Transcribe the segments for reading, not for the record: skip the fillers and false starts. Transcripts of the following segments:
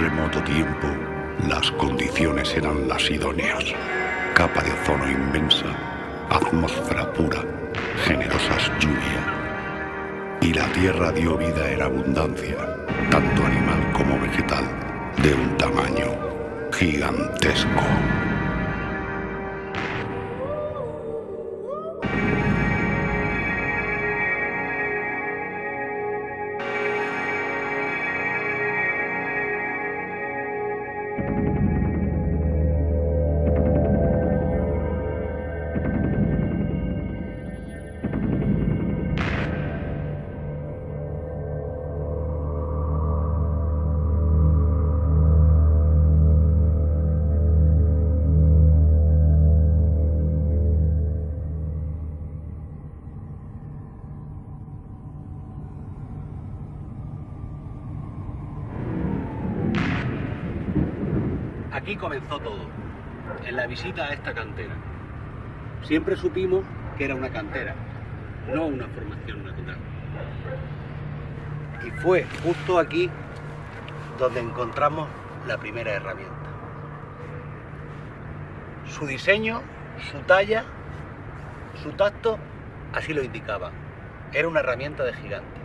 remoto tiempo, las condiciones eran las idóneas. Capa de ozono inmensa, atmósfera pura, generosas lluvias. Y la tierra dio vida en abundancia, tanto animal como vegetal, de un tamaño gigantesco. Aquí comenzó todo, en la visita a esta cantera. Siempre supimos que era una cantera, no una formación natural. Y fue justo aquí donde encontramos la primera herramienta. Su diseño, su talla, su tacto, así lo indicaban. Era una herramienta de gigante.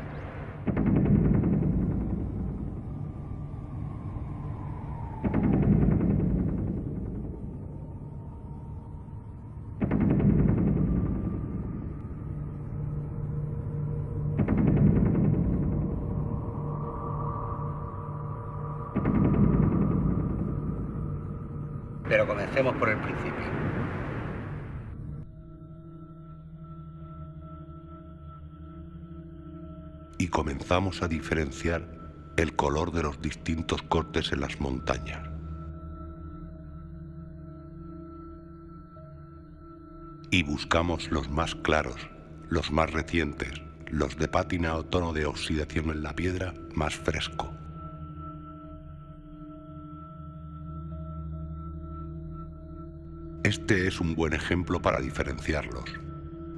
Pero comencemos por el principio. Y comenzamos a diferenciar el color de los distintos cortes en las montañas. Y buscamos los más claros, los más recientes, los de pátina o tono de oxidación en la piedra más fresco. Este es un buen ejemplo para diferenciarlos.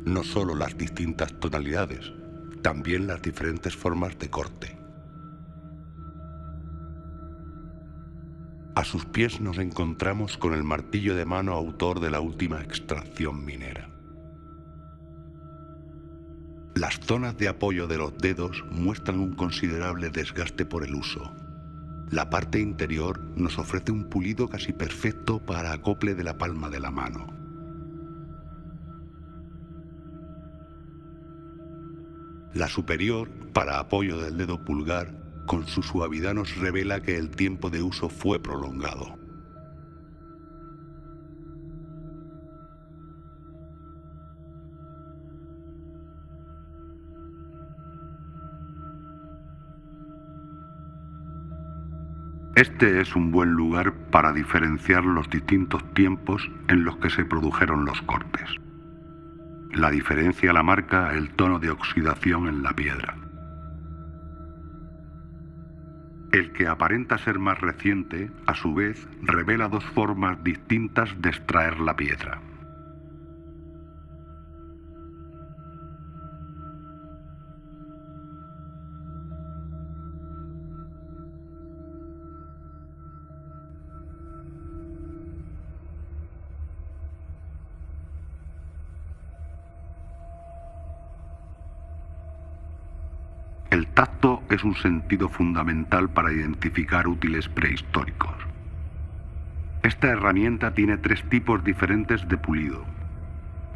No solo las distintas tonalidades, también las diferentes formas de corte. A sus pies nos encontramos con el martillo de mano autor de la última extracción minera. Las zonas de apoyo de los dedos muestran un considerable desgaste por el uso. La parte interior nos ofrece un pulido casi perfecto para acople de la palma de la mano. La superior, para apoyo del dedo pulgar, con su suavidad nos revela que el tiempo de uso fue prolongado. Este es un buen lugar para diferenciar los distintos tiempos en los que se produjeron los cortes. La diferencia la marca el tono de oxidación en la piedra. El que aparenta ser más reciente, a su vez, revela dos formas distintas de extraer la piedra. El tacto es un sentido fundamental para identificar útiles prehistóricos. Esta herramienta tiene tres tipos diferentes de pulido.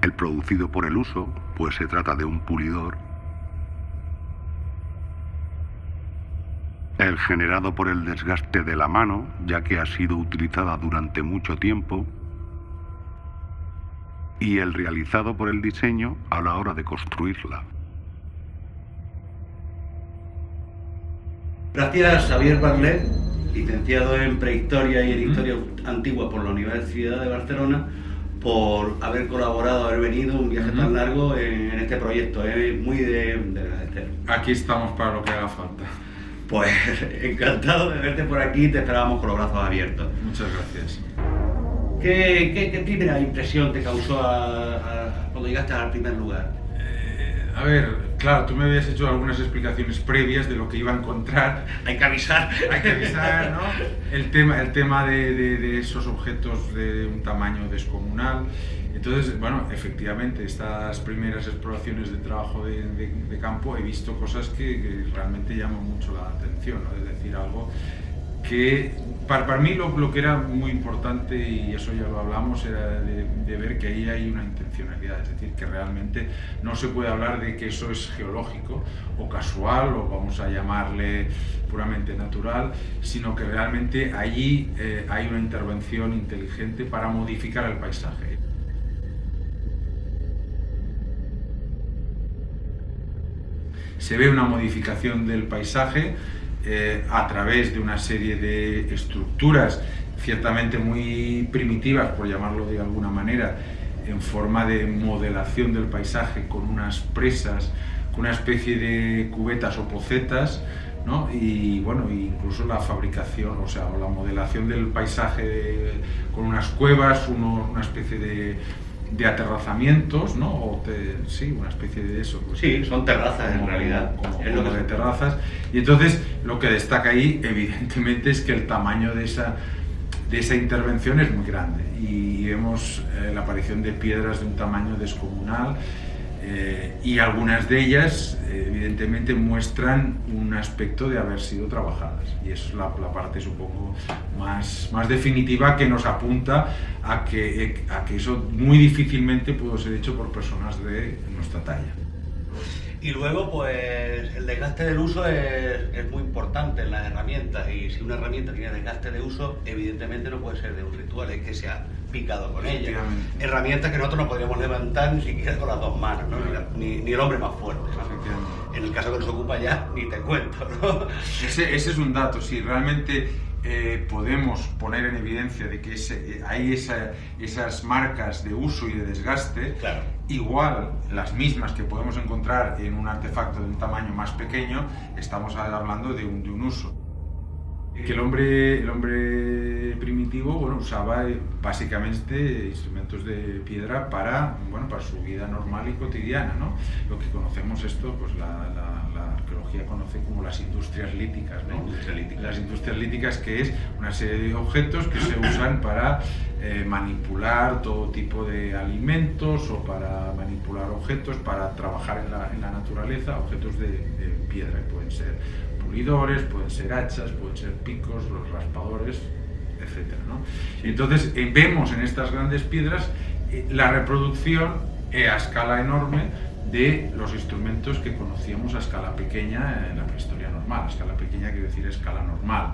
El producido por el uso, pues se trata de un pulidor. El generado por el desgaste de la mano, ya que ha sido utilizada durante mucho tiempo. Y el realizado por el diseño a la hora de construirla. Gracias a Xavier Barlet, licenciado en Prehistoria y en Historia Antigua por la Universidad de Barcelona, por haber colaborado, haber venido un viaje tan largo en este proyecto. Es muy de agradecer. Aquí estamos para lo que haga falta. Pues encantado de verte por aquí, te esperábamos con los brazos abiertos. Muchas gracias. ¿Qué primera impresión te causó cuando llegaste al primer lugar? A ver, Claro, tú me habías hecho algunas explicaciones previas de lo que iba a encontrar. Hay que avisar. Hay que avisar, ¿no? El tema de esos objetos de un tamaño descomunal. Entonces, bueno, efectivamente, estas primeras exploraciones de trabajo de campo he visto cosas que realmente llaman mucho la atención, ¿no? Es decir, algo que para mí lo que era muy importante, y eso ya lo hablamos, era de ver que ahí hay una intencionalidad, es decir, que realmente no se puede hablar de que eso es geológico o casual o vamos a llamarle puramente natural, sino que realmente allí hay una intervención inteligente para modificar el paisaje. Se ve una modificación del paisaje a través de una serie de estructuras ciertamente muy primitivas, por llamarlo de alguna manera, en forma de modelación del paisaje con unas presas, con una especie de cubetas o pocetas, ¿no? Y bueno, incluso la fabricación, o sea, la modelación del paisaje con unas cuevas, una especie de aterrazamientos, ¿no? Sí, una especie de eso. Pues, sí, son terrazas en realidad. Es lo de terrazas. Y entonces lo que destaca ahí, evidentemente, es que el tamaño de esa intervención es muy grande. Y vemos la aparición de piedras de un tamaño descomunal. Y algunas de ellas, evidentemente, muestran un aspecto de haber sido trabajadas. Y eso es la parte, supongo, más definitiva, que nos apunta a que eso muy difícilmente pudo ser hecho por personas de nuestra talla. Y luego, pues, el desgaste del uso es muy importante en las herramientas, y si una herramienta tiene desgaste de uso, evidentemente no puede ser de un ritual, es que se ha picado con ella. Herramientas que nosotros no podríamos levantar ni siquiera con las dos manos, ¿no? Ni el hombre más fuerte, ¿no? En el caso que nos ocupa ya, ni te cuento, ¿no? Ese es un dato, si realmente podemos poner en evidencia de que hay esas marcas de uso y de desgaste, claro, igual las mismas que podemos encontrar en un artefacto de un tamaño más pequeño, estamos hablando de un uso. Que el hombre primitivo, bueno, usaba básicamente instrumentos de piedra para su vida normal y cotidiana, ¿no? Lo que conocemos esto, pues la arqueología conoce como las industrias líticas, ¿no? Las industrias líticas, que es una serie de objetos que se usan para manipular todo tipo de alimentos o para manipular objetos, para trabajar en la naturaleza, objetos de piedra, que pueden ser pulidores, pueden ser hachas, pueden ser picos, los raspadores, etc., ¿no? Y entonces vemos en estas grandes piedras la reproducción a escala enorme de los instrumentos que conocíamos a escala pequeña en la prehistoria normal. A escala pequeña quiere decir escala normal.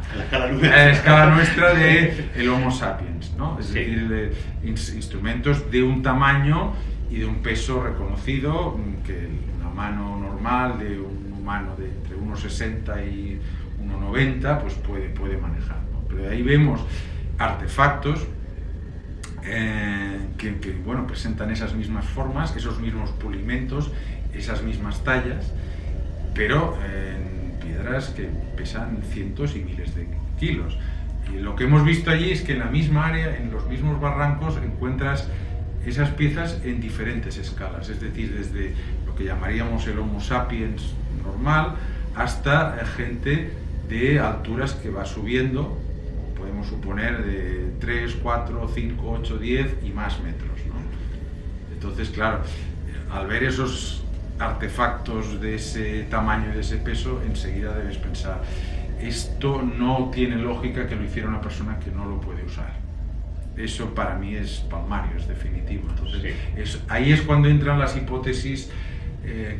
A escala nuestra de el Homo sapiens, ¿no? Es decir, instrumentos de un tamaño y de un peso reconocido que una mano normal de un humano de entre 1,60 y 1,90 pues puede manejar, ¿no? Pero ahí vemos artefactos que presentan esas mismas formas, esos mismos pulimentos, esas mismas tallas, pero en piedras que pesan cientos y miles de kilos. Y lo que hemos visto allí es que en la misma área, en los mismos barrancos, encuentras esas piezas en diferentes escalas, es decir, desde lo que llamaríamos el Homo sapiens normal hasta gente de alturas que va subiendo, podemos suponer de 3, 4, 5, 8, 10 y más metros, ¿no? Entonces, claro, al ver esos artefactos de ese tamaño y de ese peso, enseguida debes pensar, esto no tiene lógica que lo hiciera una persona que no lo puede usar. Eso para mí es palmario, es definitivo. Entonces, ahí es cuando entran las hipótesis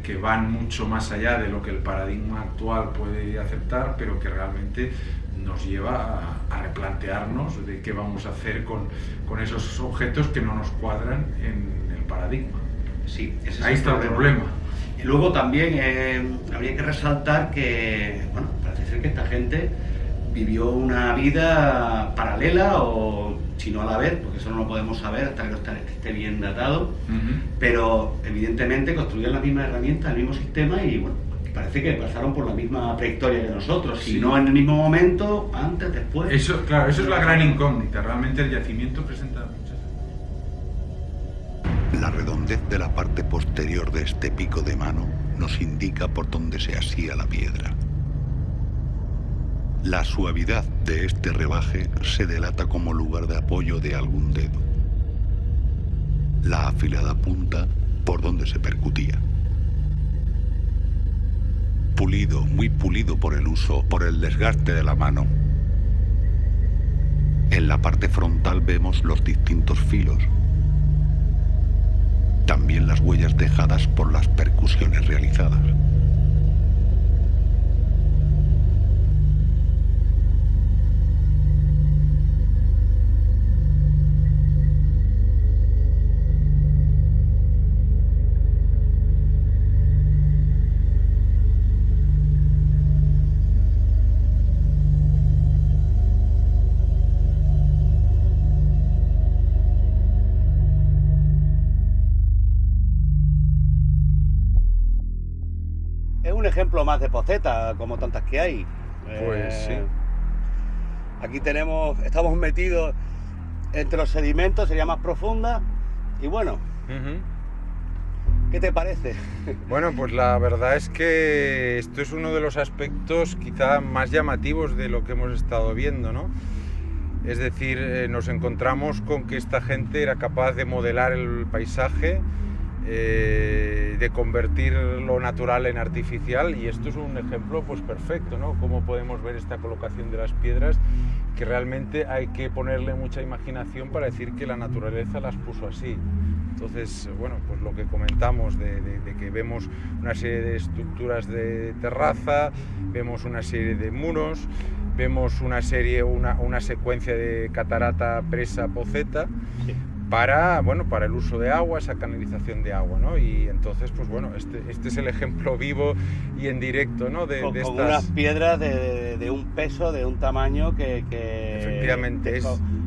que van mucho más allá de lo que el paradigma actual puede aceptar, pero que realmente nos lleva a replantearnos de qué vamos a hacer con esos objetos que no nos cuadran en el paradigma. Sí, ahí está el problema. Y luego también habría que resaltar que, bueno, parece ser que esta gente vivió una vida paralela, o si no a la vez, porque eso no lo podemos saber hasta que no esté bien datado, pero evidentemente construyeron las mismas herramientas, el mismo sistema, y bueno, parece que pasaron por la misma trayectoria que nosotros, si no en el mismo momento, antes, después. Eso, claro, eso es la gran incógnita, realmente el yacimiento presenta muchas. La redondez de la parte posterior de este pico de mano nos indica por dónde se asía la piedra. La suavidad de este rebaje se delata como lugar de apoyo de algún dedo. La afilada punta por donde se percutía. Pulido, muy pulido por el uso, por el desgaste de la mano. En la parte frontal vemos los distintos filos. También las huellas dejadas por las percusiones realizadas. Un ejemplo más de poceta, como tantas que hay. Pues sí. Aquí estamos metidos entre los sedimentos, sería más profunda. Y bueno, ¿qué te parece? Bueno, pues la verdad es que esto es uno de los aspectos quizá más llamativos de lo que hemos estado viendo, ¿no? Es decir, nos encontramos con que esta gente era capaz de modelar el paisaje, de convertir lo natural en artificial, y esto es un ejemplo pues perfecto, ¿no? Cómo podemos ver esta colocación de las piedras, que realmente hay que ponerle mucha imaginación para decir que la naturaleza las puso así. Entonces, bueno, pues lo que comentamos de que vemos una serie de estructuras de terraza, vemos una serie de muros, vemos una secuencia de catarata, presa, poceta, sí, para el uso de agua, esa canalización de agua, ¿no? Y entonces, pues bueno, este es el ejemplo vivo y en directo, ¿no? Con unas piedras de un peso, de un tamaño que efectivamente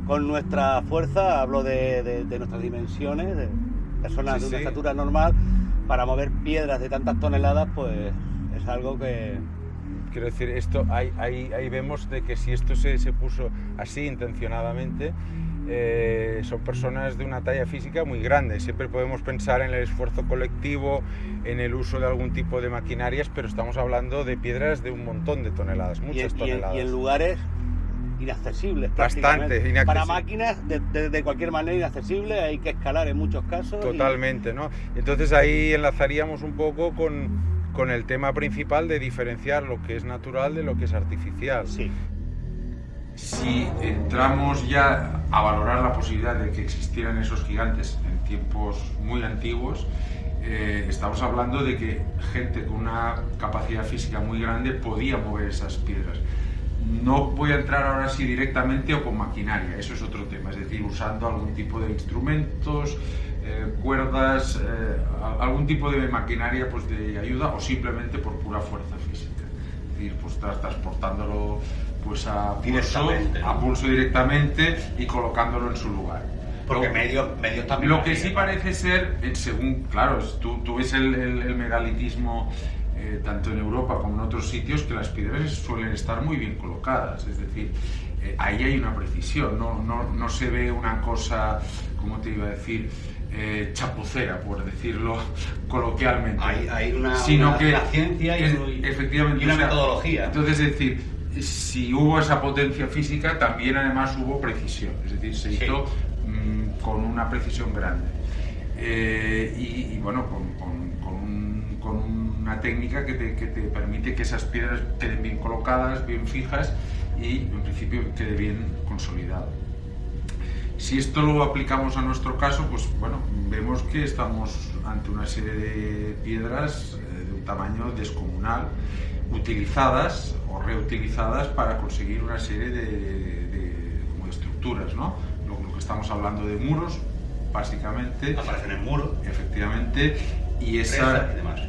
con nuestra fuerza, hablo de nuestras dimensiones, de personas de una estatura normal, para mover piedras de tantas toneladas, pues es algo que... Quiero decir, esto ahí vemos de que si esto se puso así intencionadamente, son personas de una talla física muy grande. Siempre podemos pensar en el esfuerzo colectivo, en el uso de algún tipo de maquinarias, pero estamos hablando de piedras de un montón de toneladas, muchas toneladas. Y en lugares inaccesibles, bastante inaccesibles. Para máquinas de cualquier manera inaccesibles, hay que escalar en muchos casos. Totalmente, ¿no? Entonces ahí enlazaríamos un poco con el tema principal de diferenciar lo que es natural de lo que es artificial. Sí. Si entramos ya a valorar la posibilidad de que existieran esos gigantes en tiempos muy antiguos, estamos hablando de que gente con una capacidad física muy grande podía mover esas piedras. No voy a entrar ahora sí directamente o con maquinaria, eso es otro tema, es decir, usando algún tipo de instrumentos, cuerdas, algún tipo de maquinaria pues, de ayuda, o simplemente por pura fuerza física. Es decir, pues transportándolo pues a pulso directamente y colocándolo en su lugar. Porque medios también. Lo que sí parece ser, según, claro, tú ves el megalitismo tanto en Europa como en otros sitios, que las piedras suelen estar muy bien colocadas, es decir, ahí hay una precisión, no se ve una cosa, ¿cómo te iba a decir?, chapucera, por decirlo coloquialmente. Hay una ciencia efectivamente, y una metodología. Entonces, es decir, si hubo esa potencia física, también además hubo precisión, es decir, se hizo con una precisión grande. Y bueno, con una técnica que te permite que esas piedras queden bien colocadas, bien fijas y en principio quede bien consolidado. Si esto lo aplicamos a nuestro caso, pues bueno, vemos que estamos ante una serie de piedras de un tamaño descomunal, utilizadas o reutilizadas para conseguir una serie de estructuras, ¿no? Lo que estamos hablando de muros, básicamente. Aparecen en muros. Efectivamente. Y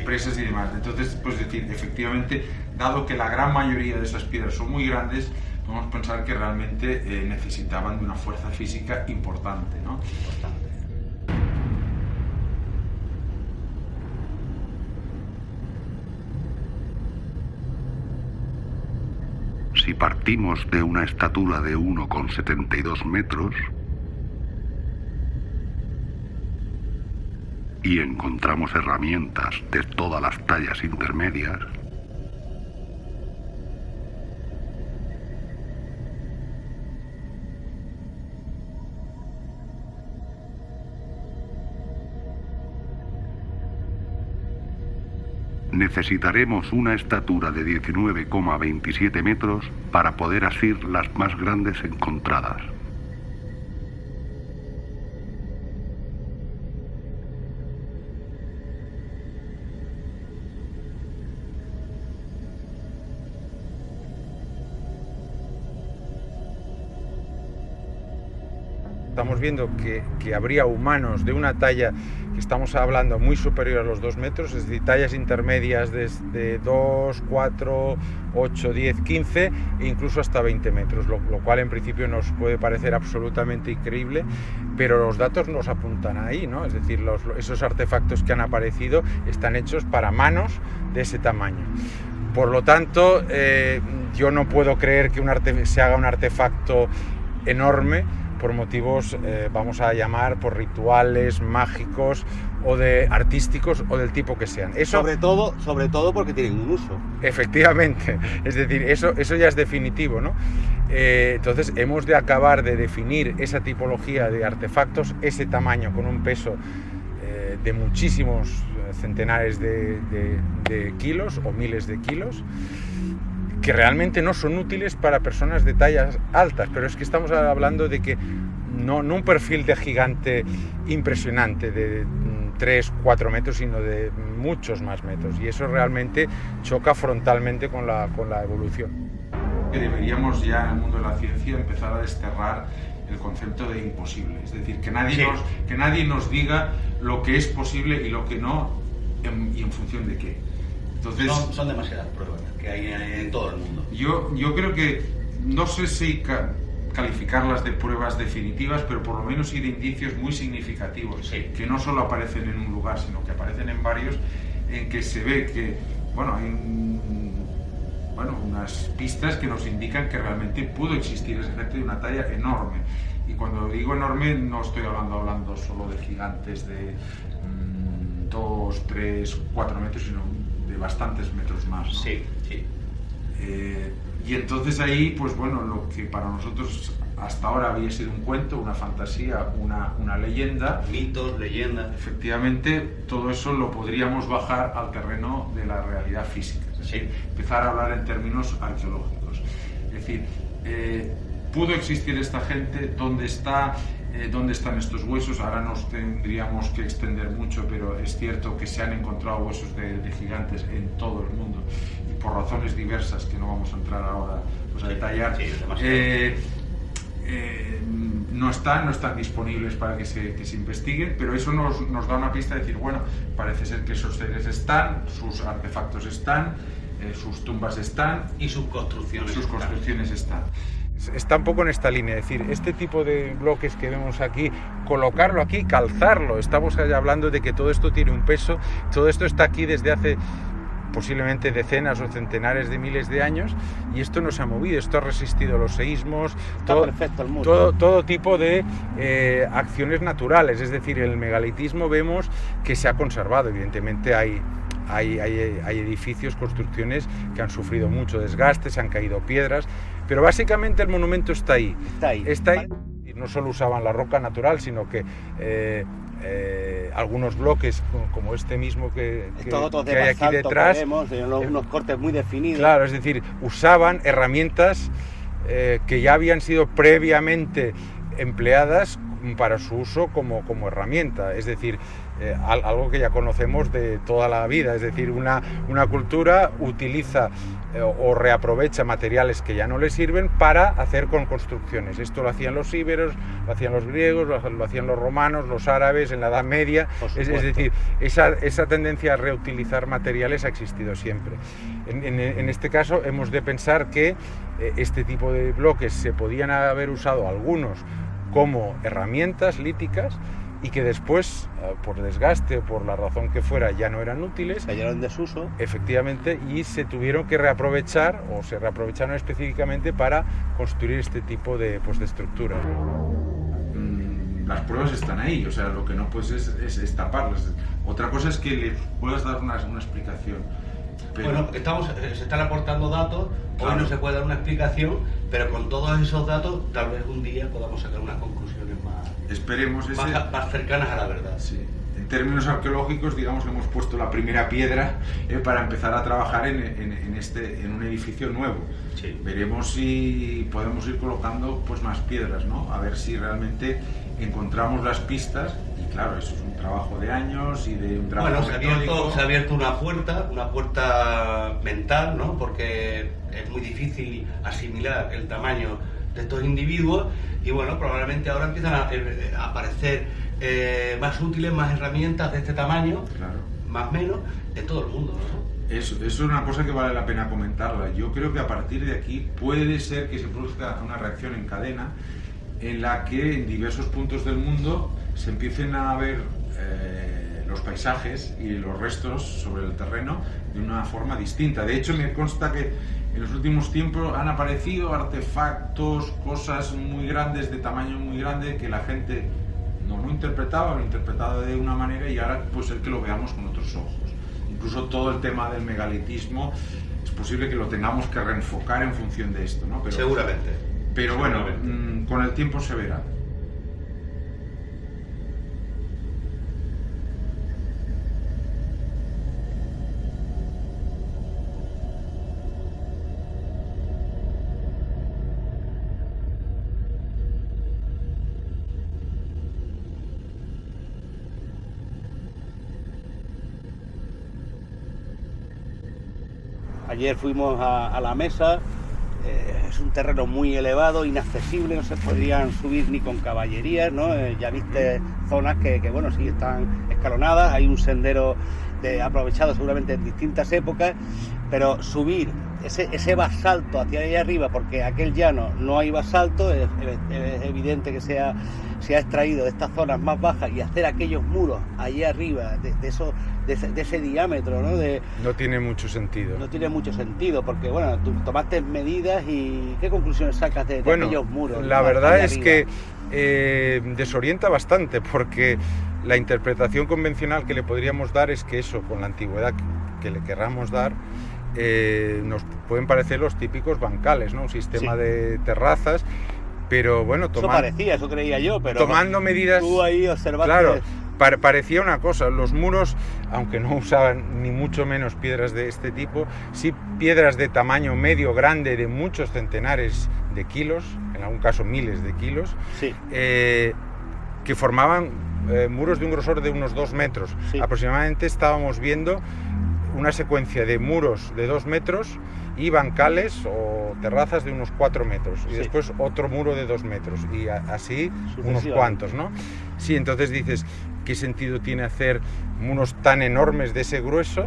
presas y demás. Entonces, pues decir, efectivamente, dado que la gran mayoría de esas piedras son muy grandes, podemos pensar que realmente necesitaban de una fuerza física importante, ¿no? Si partimos de una estatura de 1,72 metros, y encontramos herramientas de todas las tallas intermedias, necesitaremos una estatura de 19,27 metros para poder asir las más grandes encontradas. Estamos viendo que habría humanos de una talla que estamos hablando muy superior a los 2 metros, es decir, tallas intermedias desde 2, 4, 8, 10, 15 e incluso hasta 20 metros, lo cual en principio nos puede parecer absolutamente increíble, pero los datos nos apuntan ahí, ¿no? Es decir, esos artefactos que han aparecido están hechos para manos de ese tamaño. Por lo tanto, yo no puedo creer que se haga un artefacto enorme por motivos, vamos a llamar, por rituales mágicos o de artísticos o del tipo que sean. Eso, sobre todo porque tienen un uso. Efectivamente, es decir, eso ya es definitivo, ¿no? Entonces hemos de acabar de definir esa tipología de artefactos, ese tamaño con un peso de muchísimos centenares de kilos o miles de kilos, que realmente no son útiles para personas de tallas altas, pero es que estamos hablando de que no un perfil de gigante impresionante de 3, 4 metros, sino de muchos más metros, y eso realmente choca frontalmente con la evolución. Que deberíamos ya en el mundo de la ciencia empezar a desterrar el concepto de imposible, es decir, que nadie nos diga lo que es posible y lo que no, y en función de qué. Entonces, son demasiadas pruebas que hay en todo el mundo. Yo creo que, no sé si calificarlas de pruebas definitivas, pero por lo menos sí de indicios muy significativos, sí, que no solo aparecen en un lugar, sino que aparecen en varios, en que se ve que, hay unas pistas que nos indican que realmente pudo existir ese ejemplo de una talla enorme. Y cuando digo enorme, no estoy hablando solo de gigantes de 2, 3, 4 metros, sino de bastantes metros más, ¿no? Sí, sí. Y entonces ahí, lo que para nosotros hasta ahora había sido un cuento, una fantasía, una leyenda, mitos, leyendas, efectivamente todo eso lo podríamos bajar al terreno de la realidad física, es decir, empezar a hablar en términos arqueológicos. Es decir, ¿pudo existir esta gente? ¿Dónde están estos huesos? Ahora nos tendríamos que extender mucho, pero es cierto que se han encontrado huesos de gigantes en todo el mundo, y por razones diversas que no vamos a entrar ahora a detallar, no están disponibles para que se investiguen, pero eso nos da una pista de decir, parece ser que esos seres están, sus artefactos están, sus tumbas están y sus construcciones están. Está un poco en esta línea, es decir, este tipo de bloques que vemos aquí, colocarlo aquí, calzarlo. Estamos hablando de que todo esto tiene un peso, todo esto está aquí desde hace posiblemente decenas o centenares de miles de años, y esto no se ha movido, esto ha resistido los seísmos, todo tipo de acciones naturales. Es decir, el megalitismo vemos que se ha conservado. Evidentemente hay edificios, construcciones que han sufrido mucho desgaste, se han caído piedras, pero básicamente el monumento está ahí. Y no solo usaban la roca natural, sino que algunos bloques como este mismo que hay aquí detrás, unos cortes muy definidos. Claro, es decir, usaban herramientas que ya habían sido previamente empleadas para su uso como herramienta, es decir, algo que ya conocemos de toda la vida. Es decir, una cultura utiliza o reaprovecha materiales que ya no le sirven para hacer con construcciones. Esto lo hacían los íberos, lo hacían los griegos, lo hacían los romanos, los árabes en la Edad Media. Es decir, esa tendencia a reutilizar materiales ha existido siempre. En este caso hemos de pensar que este tipo de bloques se podían haber usado algunos como herramientas líticas, y que después, por desgaste o por la razón que fuera, ya no eran útiles. Cayeron en desuso. Efectivamente, y se tuvieron que reaprovechar, o se reaprovecharon específicamente para construir este tipo de estructuras. las pruebas están ahí, o sea, lo que no puedes es taparlas. Otra cosa es que le puedas dar una explicación. Pero... Bueno, se están aportando datos, Claro. hoy no se puede dar una explicación, pero con todos esos datos tal vez un día podamos sacar unas conclusiones Esperemos ese... más cercanas a la verdad. Sí. En términos arqueológicos, digamos, hemos puesto la primera piedra para empezar a trabajar en un edificio nuevo. Sí. Veremos si podemos ir colocando pues más piedras, ¿no? A ver si realmente encontramos las pistas. Y claro, eso es un trabajo de años y de un trabajo metódico. Se ha abierto una puerta mental, ¿no? Porque es muy difícil asimilar el tamaño de estos individuos y bueno, probablemente ahora empiezan a aparecer más útiles, más herramientas de este tamaño, Claro. más o menos, en todo el mundo, ¿no? Eso es una cosa que vale la pena comentarla. Yo creo que a partir de aquí puede ser que se produzca una reacción en cadena en la que en diversos puntos del mundo se empiecen a ver los paisajes y los restos sobre el terreno de una forma distinta. De hecho, me consta que en los últimos tiempos han aparecido artefactos, cosas muy grandes, de tamaño muy grande, que la gente no lo interpretaba, lo interpretaba de una manera y ahora puede ser que lo veamos con otros ojos. Incluso todo el tema del megalitismo es posible que lo tengamos que reenfocar en función de esto, ¿no? Seguramente. Pero bueno, Seguramente. con el tiempo se verá. Ayer fuimos a la mesa, es un terreno muy elevado, inaccesible, no se podrían subir ni con caballerías, ¿no? Ya viste zonas que bueno, sí están escalonadas, hay un sendero aprovechado seguramente en distintas épocas, pero subir ese basalto hacia allá arriba, porque aquel llano no hay basalto, es evidente que se ha extraído de estas zonas más bajas y hacer aquellos muros allá arriba, de ese diámetro, ¿no? No tiene mucho sentido. No tiene mucho sentido, porque bueno, tú tomaste medidas y ¿qué conclusiones sacas de aquellos muros? La ¿no? verdad Allá es arriba. que desorienta bastante, porque la interpretación convencional que le podríamos dar es que eso, con la antigüedad que le querramos dar, nos pueden parecer los típicos bancales, ¿no? Un sistema Sí. de terrazas, pero bueno, Eso parecía, eso creía yo, pero tomando medidas... tú ahí observaste... Claro, parecía una cosa, los muros, aunque no usaban ni mucho menos piedras de este tipo, sí piedras de tamaño medio, grande, de muchos centenares de kilos, en algún caso miles de kilos, Sí. que formaban muros de un grosor de unos 2 metros. Sí. Aproximadamente estábamos viendo una secuencia de muros de 2 metros y bancales o terrazas de unos 4 metros y Sí. después otro muro de 2 metros y así unos Sucesivamente. cuantos, ¿no? Sí, entonces dices, ¿qué sentido tiene hacer muros tan enormes de ese grueso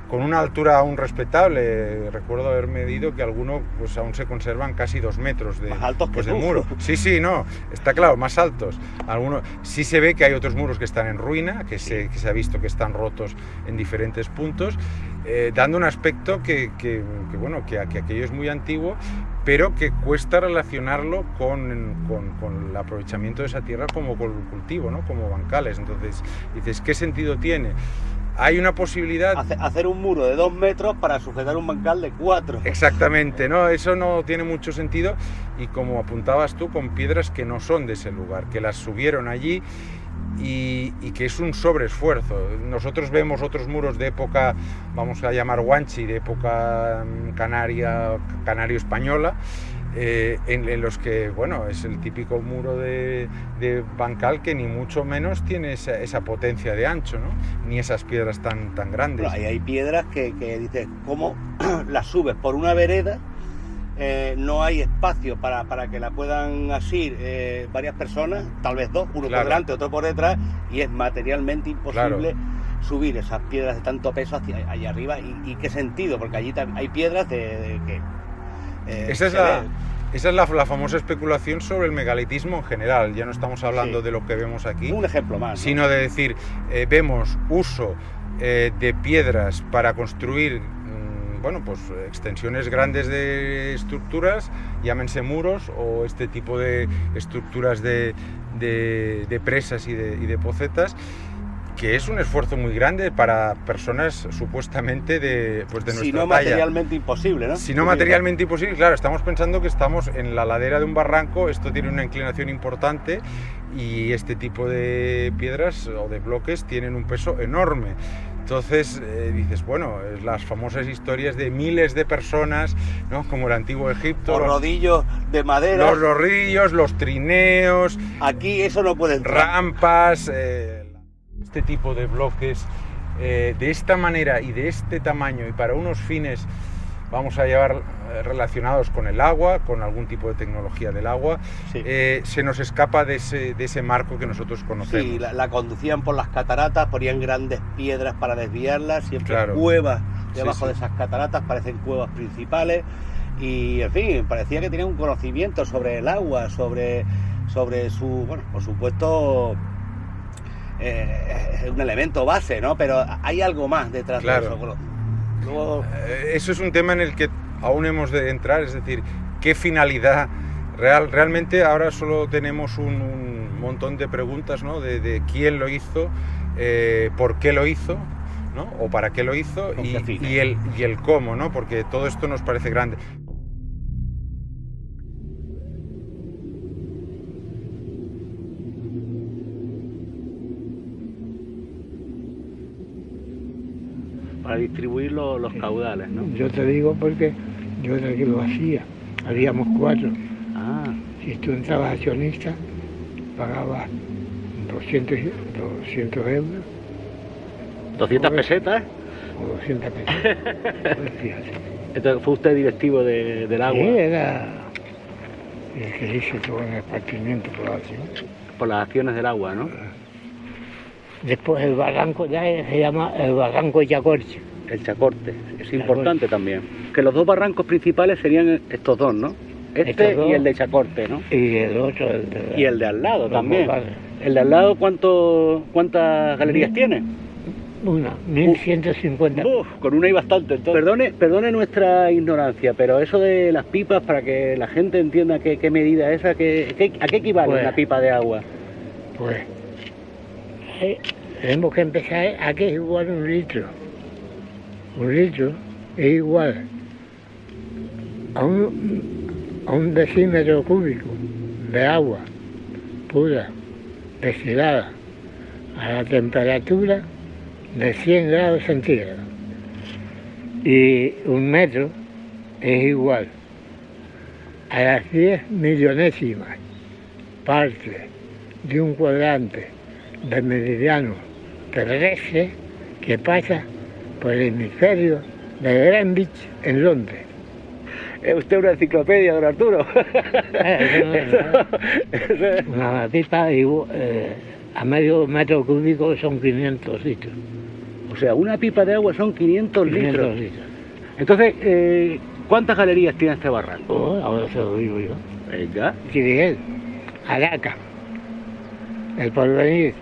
con una altura aún respetable? Recuerdo haber medido que algunos pues aún se conservan casi 2 metros de, Más altos que pues, de tú. muro. Sí, no, está claro, más altos. Algunos, sí se ve que hay otros muros que están en ruina, que se ha visto que están rotos en diferentes puntos, dando un aspecto que aquello es muy antiguo, pero que cuesta relacionarlo con el aprovechamiento de esa tierra como cultivo, ¿no? Como bancales. Entonces dices, ¿qué sentido tiene? Hay una posibilidad... Hacer un muro de 2 metros para sujetar un bancal de 4. Exactamente, ¿no? Eso no tiene mucho sentido y como apuntabas tú, con piedras que no son de ese lugar, que las subieron allí y que es un sobreesfuerzo. Nosotros vemos otros muros de época, vamos a llamar guanchi, de época canario-española, en los que, bueno, es el típico muro de bancal que ni mucho menos tiene esa potencia de ancho, ¿no? Ni esas piedras tan grandes. Pero ahí hay piedras que dices, ¿cómo las subes por una vereda? No hay espacio para que la puedan asir varias personas, tal vez 2, uno Claro. por delante, otro por detrás, y es materialmente imposible subir esas piedras de tanto peso hacia allá arriba. ¿Y qué sentido? Porque allí hay piedras de que... Esa es la famosa especulación sobre el megalitismo en general. Ya no estamos hablando Sí. de lo que vemos aquí, Un ejemplo más, ¿no? sino de decir, vemos uso de piedras para construir extensiones grandes de estructuras, llámense muros o este tipo de estructuras de de presas y de pocetas, que es un esfuerzo muy grande para personas supuestamente de nuestra talla. Si no materialmente imposible, ¿no? Si no materialmente imposible, claro, estamos pensando que estamos en la ladera de un barranco, esto tiene una inclinación importante y este tipo de piedras o de bloques tienen un peso enorme. Entonces dices, bueno, las famosas historias de miles de personas, ¿no? Como el antiguo Egipto. Los rodillos de madera. Los rodillos, los trineos. Aquí eso no puede entrar. Rampas. Este tipo de bloques de esta manera y de este tamaño y para unos fines vamos a llevar relacionados con el agua, con algún tipo de tecnología del agua, Sí. Se nos escapa de ese marco que nosotros conocemos. Sí, la conducían por las cataratas, ponían grandes piedras para desviarlas, siempre Claro. cuevas debajo Sí, sí. de esas cataratas, parecen cuevas principales, y en fin, parecía que tenían un conocimiento sobre el agua, sobre su, bueno, por supuesto, es un elemento base, ¿no? Pero hay algo más detrás Claro. de eso. Luego, Eso es un tema en el que aún hemos de entrar, es decir, qué finalidad realmente ahora solo tenemos un montón de preguntas, ¿no? de quién lo hizo, por qué lo hizo, ¿no? O para qué lo hizo Con qué fines. y el cómo, ¿no? Porque todo esto nos parece grande. para distribuir los caudales, ¿no? Yo te digo porque yo era el que lo hacía. Habíamos 4. Ah, Si tú entrabas accionista, pagabas 200 euros 200 pesetas. o 200 pesos. Pues fíjate. Entonces, ¿fue usted directivo del agua? Sí, era el que hizo todo el repartimiento por la acción. Por las acciones del agua, ¿no? Después el barranco ya se llama el barranco de Chacorche. El Chacorte, es importante también. Que los dos barrancos principales serían estos dos, ¿no? Este Estos dos. y el de Chacorte, ¿no? Y el otro, Y el de al lado Los también. Morales. ¿El de al lado cuántas galerías tiene? Una, 1150. Con una y bastante. Entonces. Perdone nuestra ignorancia, pero eso de las pipas, para que la gente entienda qué medida es, ¿a qué equivale Pues- una pipa de agua? Pues tenemos que empezar a que es igual un litro. Un litro es igual a un decímetro cúbico de agua pura, destilada, a la temperatura de 100 grados centígrados. Y un metro es igual a las 10 millonésimas partes de un cuadrante del meridiano terrestre que pasa por el hemisferio de Greenwich en Londres. ¿Es usted una enciclopedia, don Arturo? Una pipa a medio metro cúbico son 500 litros. O sea, una pipa de agua son 500 500 litros. litros. Entonces, ¿cuántas galerías tiene este barranco? Oh, ahora se lo digo yo. Venga. Chiriguel, Araca, El Porvenir,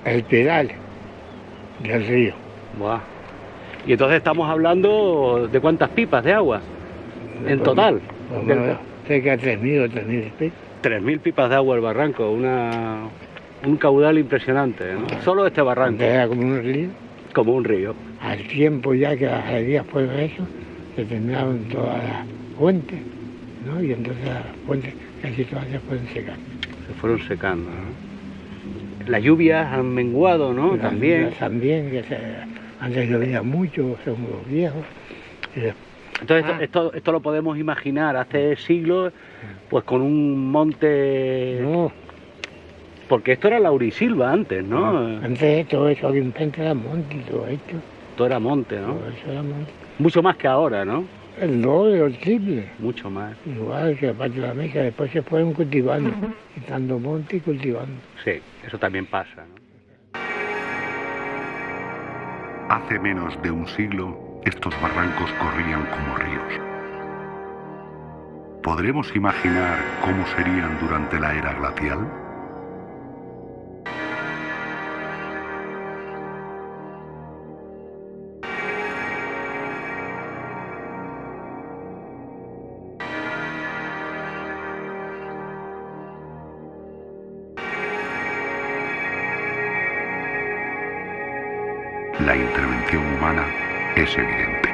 El Pilar del río. Buah. Y entonces estamos hablando de cuántas pipas de agua en total. Pues, bueno, cerca de 3.000 o 3.000 pipas. 3.000 pipas de agua el barranco, un caudal impresionante, ¿no? Solo este barranco, Antes era como un río. como un río. Al tiempo ya que las galerías fueron eso, se terminaron todas las fuentes, ¿no? Y entonces las fuentes casi todas se fueron secando. Se fueron secando, ¿no? Las lluvias han menguado, ¿no? Las También. lluvias también, antes llovía mucho, somos los viejos. Y después, Entonces esto lo podemos imaginar hace siglos, pues con un monte... no, Porque esto era laurisilva antes, ¿no? antes todo eso que inventa era monte y todo esto. Todo era monte, ¿no? Todo eso era monte. Mucho más que ahora, ¿no? El doble o el triple. Mucho más. Igual que la parte de la mesa, después se fueron cultivando, quitando monte y cultivando. Sí, eso también pasa, ¿no? Hace menos de un siglo, estos barrancos corrían como ríos. ¿Podremos imaginar cómo serían durante la era glacial? la intervención humana es evidente.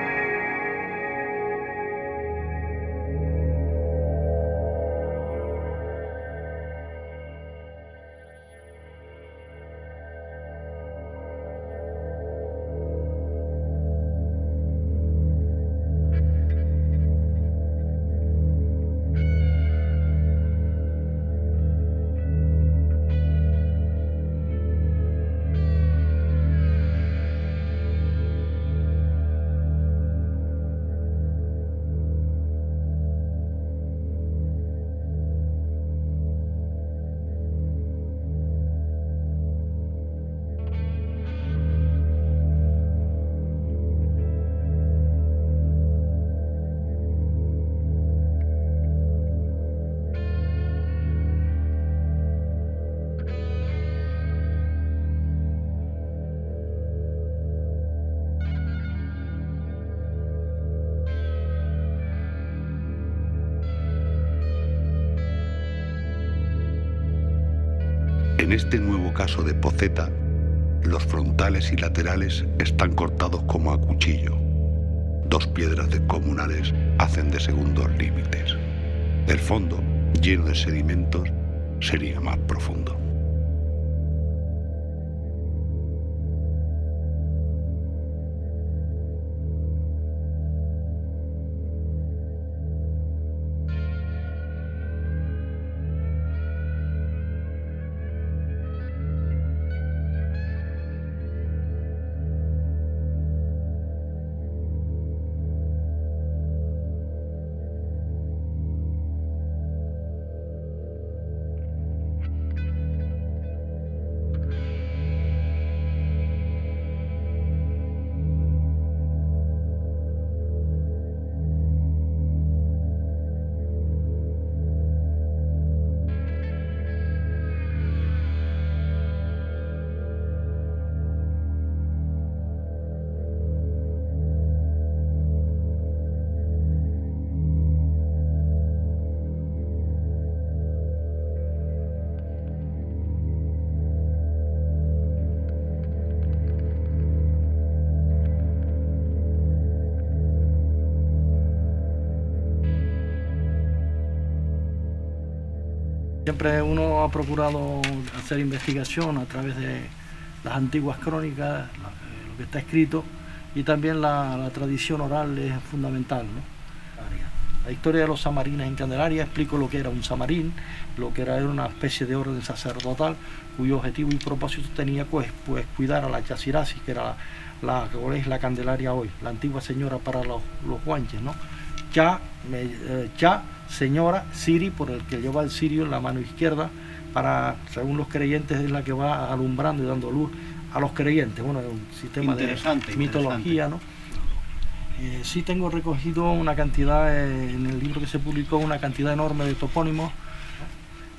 En este nuevo caso de poceta, los frontales y laterales están cortados como a cuchillo. Dos piedras descomunales hacen de segundos límites. El fondo, lleno de sedimentos, sería más profundo. Siempre uno ha procurado hacer investigación a través de las antiguas crónicas, lo que está escrito, y también la tradición oral es fundamental, ¿no? La historia de los samarines en Candelaria, explico lo que era un samarín, lo que era una especie de orden sacerdotal, cuyo objetivo y propósito tenía pues cuidar a la Chasirasi, que era la Candelaria hoy, la antigua señora para los guanches, ¿no? Cha, señora, Siri, por el que lleva el cirio en la mano izquierda, según los creyentes es la que va alumbrando y dando luz a los creyentes. Bueno, es un sistema de mitología, ¿no? Sí tengo recogido una cantidad, en el libro que se publicó, una cantidad enorme de topónimos,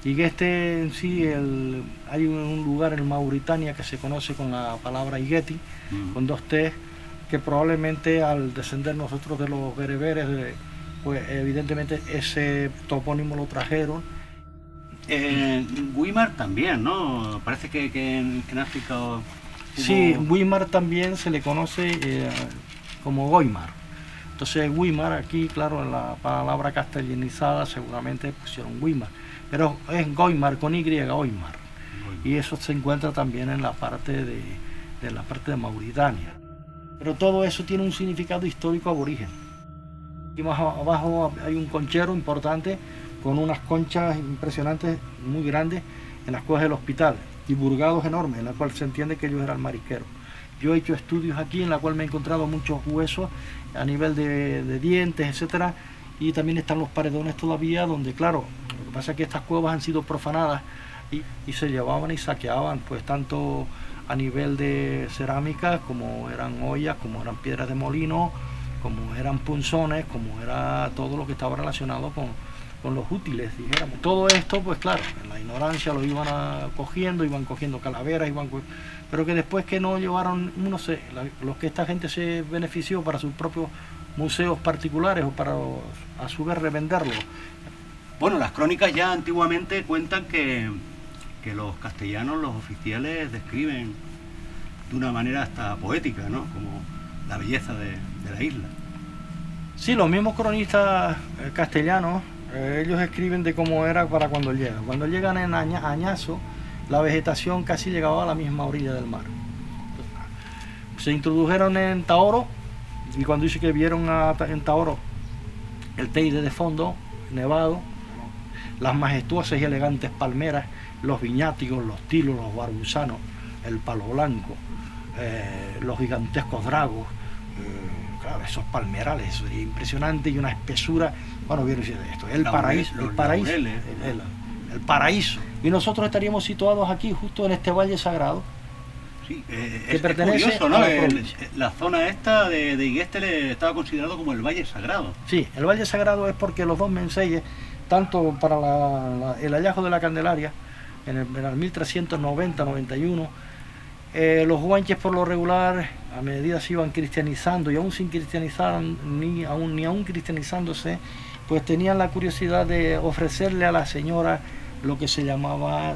y que en sí, hay un lugar en Mauritania que se conoce con la palabra Igeti, con dos T, que probablemente al descender nosotros de los bereberes, pues evidentemente ese topónimo lo trajeron. Weimar también, ¿no? Parece que en África hubo... Sí, Weimar también se le conoce como Goimar. Entonces Weimar aquí, claro, en la palabra castellanizada seguramente pusieron Weimar, pero es Goimar con Y, Goimar. Y eso se encuentra también en la parte de Mauritania. Pero todo eso tiene un significado histórico aborigen. Y más abajo hay un conchero importante con unas conchas impresionantes, muy grandes, en las cuevas del hospital, y burgados enormes, en la cual se entiende que ellos eran marisqueros. Yo he hecho estudios aquí en la cual me he encontrado muchos huesos a nivel de dientes, etcétera, y también están los paredones todavía, donde claro, lo que pasa es que estas cuevas han sido profanadas y se llevaban y saqueaban, pues tanto a nivel de cerámica, como eran ollas, como eran piedras de molino, como eran punzones, como era todo lo que estaba relacionado con los útiles, dijéramos. Todo esto, pues claro, en la ignorancia lo iban iban cogiendo calaveras, pero que después que no llevaron, no sé, los que esta gente se benefició para sus propios museos particulares o para a su vez revenderlos. Bueno, las crónicas ya antiguamente cuentan que los castellanos, los oficiales, describen de una manera hasta poética, ¿no? Como la belleza de la isla. Sí, los mismos cronistas castellanos, ellos escriben de cómo era para cuando llegan. Cuando llegan en Añazo, la vegetación casi llegaba a la misma orilla del mar. Se introdujeron en Taoro, y cuando dice que vieron en Taoro el Teide de fondo, nevado, las majestuosas y elegantes palmeras, los viñátigos, los tilos, los barbusanos, el palo blanco, los gigantescos dragos, claro, esos palmerales impresionantes y una espesura, bueno, vieron esto, el paraíso. Y nosotros estaríamos situados aquí, justo en este valle sagrado. Sí, que pertenece curioso, ¿no? a la provincia. La zona esta de Iguéstele estaba considerado como el Valle Sagrado. Sí, el Valle Sagrado es porque los dos menseyes, tanto para el hallazgo de la Candelaria, en el 1390-91, los guanches por lo regular, a medida se iban cristianizando, y aún sin cristianizar, ni aún cristianizándose, pues tenían la curiosidad de ofrecerle a la señora lo que se llamaba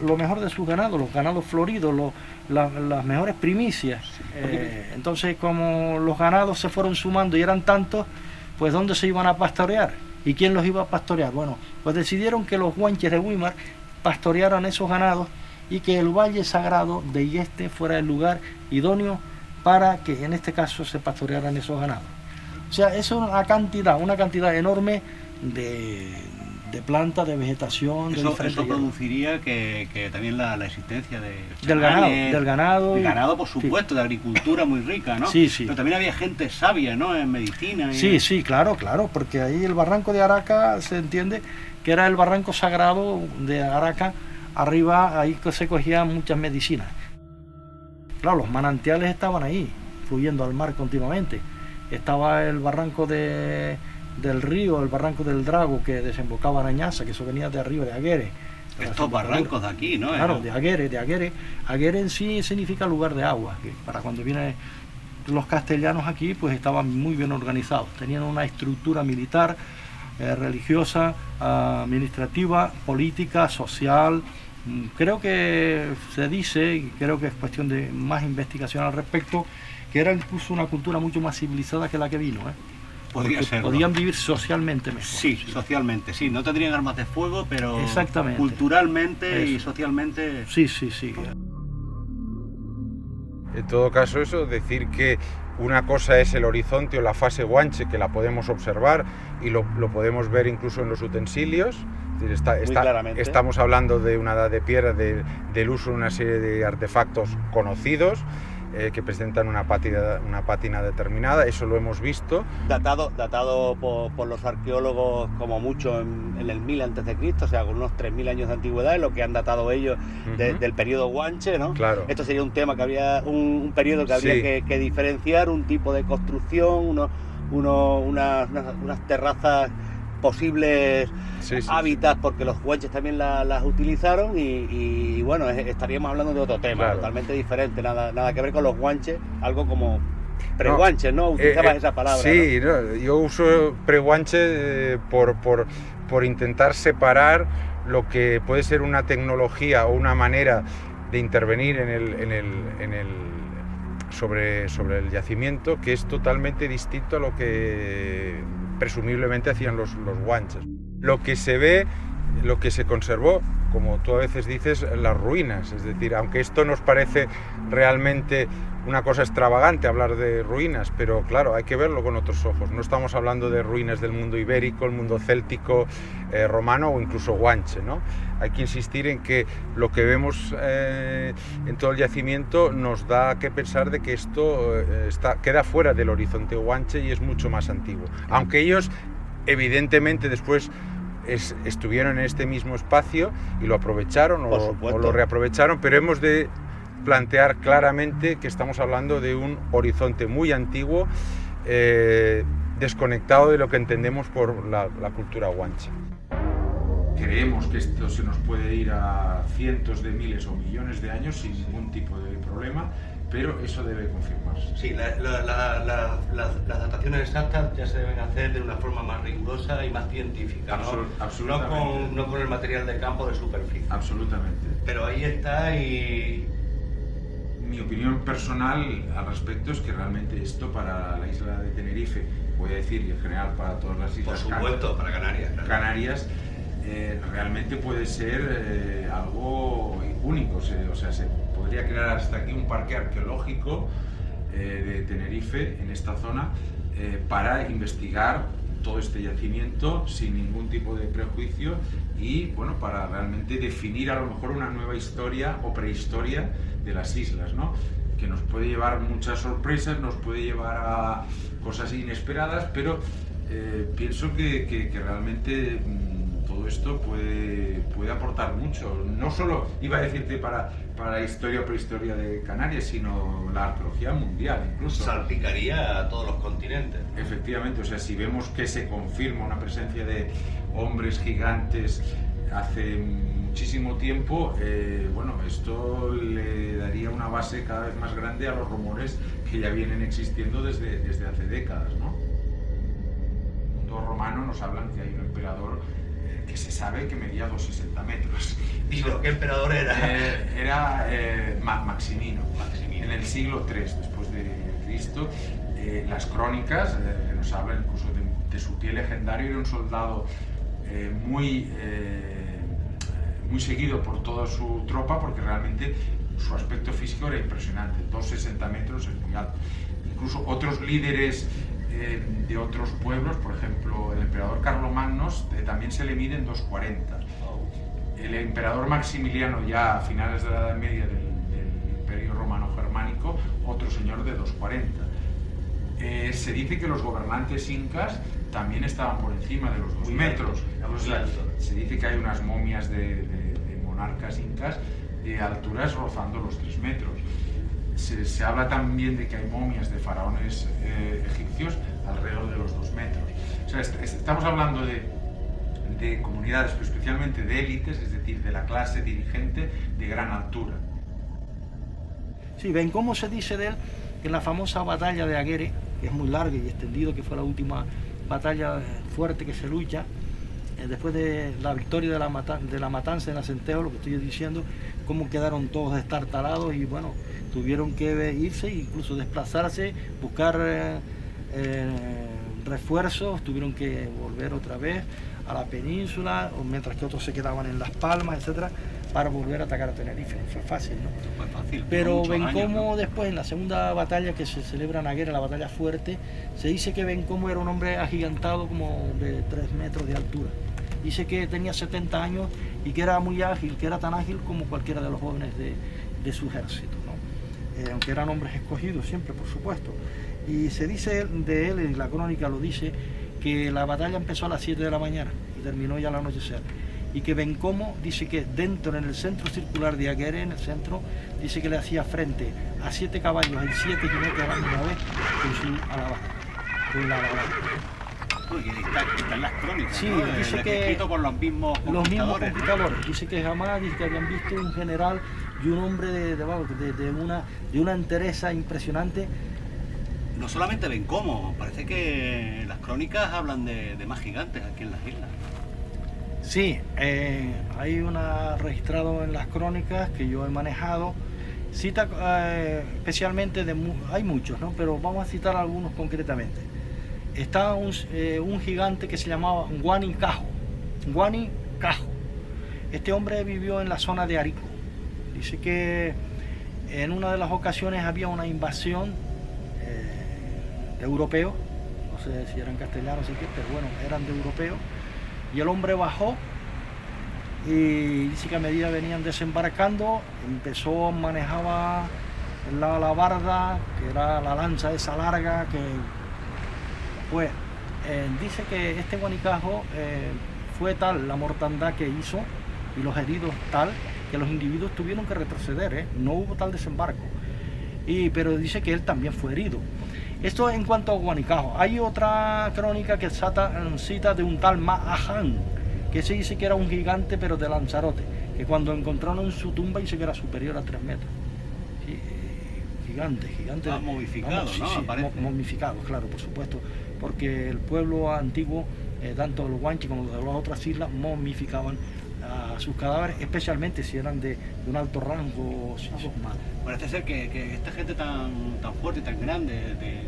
lo mejor de sus ganados, los ganados floridos, las mejores primicias. Entonces, como los ganados se fueron sumando y eran tantos, pues ¿dónde se iban a pastorear? ¿Y quién los iba a pastorear? Bueno, pues decidieron que los guanches de Güímar pastorearan esos ganados y que el Valle Sagrado de Igueste fuera el lugar idóneo para que en este caso se pastorearan esos ganados. O sea, es una cantidad enorme de plantas, de vegetación, eso produciría que también la existencia del ganado, por supuesto, sí. De agricultura muy rica, ¿no? Sí, sí. Pero también había gente sabia, ¿no? En medicina. Sí, claro, porque ahí el barranco de Araca se entiende que era el barranco sagrado de Araca. Arriba ahí se cogían muchas medicinas. Claro, los manantiales estaban ahí, fluyendo al mar continuamente. Estaba el barranco del río, el barranco del Drago, que desembocaba en Añaza, que eso venía de arriba, de Aguere. Estos barrancos de aquí, ¿no? Claro, de Aguere. Aguere en sí significa lugar de agua, que para cuando vienen los castellanos aquí, pues estaban muy bien organizados. Tenían una estructura militar, religiosa, administrativa, política, social. Creo que se dice, y creo que es cuestión de más investigación al respecto, que era incluso una cultura mucho más civilizada que la que vino, podían vivir socialmente mejor. Sí, socialmente, sí. No tendrían armas de fuego, pero exactamente, culturalmente y socialmente... Sí. En todo caso, eso, decir que una cosa es el horizonte o la fase guanche, que la podemos observar y lo podemos ver incluso en los utensilios. Estamos hablando de una edad de piedra, del uso de una serie de artefactos conocidos, que presentan una pátina determinada, eso lo hemos visto. Datado por los arqueólogos como mucho en el 1000 a.C., o sea, con unos 3000 años de antigüedad, es lo que han datado ellos del periodo guanche, ¿no? Claro. Esto sería un tema que habría, un periodo que habría que diferenciar, un tipo de construcción, unas terrazas posibles hábitats, porque los guanches también las utilizaron y bueno, estaríamos hablando de otro tema, claro, totalmente diferente, nada que ver con los guanches, algo como preguanches, ¿no? Utilizabas esa palabra. Sí, ¿no? Yo uso preguanche por intentar separar lo que puede ser una tecnología o una manera de intervenir sobre el yacimiento, que es totalmente distinto a lo que presumiblemente hacían los guanches. Lo que se ve, lo que se conservó, como tú a veces dices, las ruinas. Es decir, aunque esto nos parece realmente una cosa extravagante hablar de ruinas, pero claro, hay que verlo con otros ojos. No estamos hablando de ruinas del mundo ibérico, el mundo céltico, romano o incluso guanche, ¿no? Hay que insistir en que lo que vemos en todo el yacimiento nos da que pensar de que esto queda fuera del horizonte guanche y es mucho más antiguo. Aunque ellos, evidentemente, después estuvieron en este mismo espacio y lo aprovecharon o lo reaprovecharon, pero hemos de plantear claramente que estamos hablando de un horizonte muy antiguo, desconectado de lo que entendemos por la cultura guanche. Creemos que esto se nos puede ir a cientos de miles o millones de años sin ningún tipo de problema, pero eso debe confirmarse. Sí, las dataciones exactas ya se deben hacer de una forma más rigurosa y más científica, ¿no? Absolutamente. No con el material de campo de superficie. Absolutamente. Pero ahí está y... Mi opinión personal al respecto es que realmente esto para la isla de Tenerife, voy a decir, y en general para todas las islas Por supuesto, para Canarias. Claro. Canarias, realmente puede ser algo único. O sea, se podría crear hasta aquí un parque arqueológico de Tenerife en esta zona para investigar todo este yacimiento sin ningún tipo de prejuicio y bueno, para realmente definir a lo mejor una nueva historia o prehistoria de las islas, ¿no? Que nos puede llevar muchas sorpresas, nos puede llevar a cosas inesperadas, pero pienso que realmente todo esto puede aportar mucho. No solo, iba a decirte, para la historia o prehistoria de Canarias, sino la arqueología mundial incluso. Salpicaría a todos los continentes. Efectivamente, o sea, si vemos que se confirma una presencia de hombres gigantes hace muchísimo tiempo, bueno, esto le daría una base cada vez más grande a los rumores que ya vienen existiendo desde hace décadas, ¿no? En el mundo romano nos hablan que hay un emperador que se sabe que medía 2,60 metros. Digo, ¿qué emperador era? Era Maximino, en el siglo III después de Cristo. Las crónicas que nos hablan incluso de su pie legendario. Era un soldado muy seguido por toda su tropa, porque realmente su aspecto físico era impresionante. 2,60 metros es muy alto. Incluso otros líderes de otros pueblos, por ejemplo el emperador Carlomagnos, también se le mide en 2,40. El emperador Maximiliano, ya a finales de la Edad Media del Imperio Romano Germánico, otro señor de 2,40. Se dice que los gobernantes incas también estaban por encima de los 2 metros. Se dice que hay unas momias de monarcas incas de alturas rozando los 3 metros. Se habla también de que hay momias de faraones egipcios alrededor de los 2 metros. O sea, estamos hablando de comunidades, pero especialmente de élites, es decir, de la clase dirigente de gran altura. Sí, ven cómo se dice de él que en la famosa batalla de Aguere, que es muy larga y extendido, que fue la última batalla fuerte que se lucha, después de la victoria de la matanza en Acentejo, lo que estoy diciendo, cómo quedaron todos destartalados y bueno, tuvieron que irse, incluso desplazarse, buscar refuerzos, tuvieron que volver otra vez a la península, mientras que otros se quedaban en Las Palmas, etcétera, para volver a atacar a Tenerife. No fue fácil, ¿no? No fue fácil. Pero Bencomo, ¿no? Después, en la segunda batalla que se celebra en Aguera, la batalla fuerte, se dice que Bencomo era un hombre agigantado como de 3 metros de altura. Dice que tenía 70 años y que era muy ágil, que era tan ágil como cualquiera de los jóvenes de su ejército, ¿no? Aunque eran hombres escogidos siempre, por supuesto. Y se dice de él, y la crónica lo dice, que la batalla empezó a las 7 de la mañana y terminó ya al anochecer. Y que Bencomo dice que dentro, en el centro circular de Aguere, en el centro, dice que le hacía frente a 7 caballos y 7 jinetes a la misma vez con su alabarda, con la alabarda. Están las crónicas, sí, ¿no? Dice que escrito por los mismos conquistadores. Dice que jamás dice que habían visto un general y un hombre de una entereza impresionante. No solamente Bencomo, parece que las crónicas hablan de más gigantes aquí en las islas. Sí, hay una registrado en las crónicas que yo he manejado. Cita especialmente hay muchos, ¿no? Pero vamos a citar algunos concretamente. Está un gigante que se llamaba Nguani Cajo. Nguani Cajo. Este hombre vivió en la zona de Arico. Dice que en una de las ocasiones había una invasión de europeos, no sé si eran castellanos, pero bueno, eran de europeos, y el hombre bajó y dice que a medida venían desembarcando, manejaba la alabarda, que era la lanza esa larga, que pues dice que este guanicajo fue tal la mortandad que hizo y los heridos tal que los individuos tuvieron que retroceder, no hubo tal desembarco, pero dice que él también fue herido. Esto en cuanto a Guanicajo. Hay otra crónica que cita de un tal Mahajan. que se dice que era un gigante pero de Lanzarote, que cuando encontraron en su tumba dice que era superior a 3 metros. Sí, gigante. Momificado, vamos, ¿no? Sí, Aparece. momificado, claro, por supuesto, porque el pueblo antiguo, tanto los guanches como los de las otras islas, momificaban a sus cadáveres, especialmente si eran de un alto rango o si son malos. Parece ser que esta gente tan fuerte y tan grande,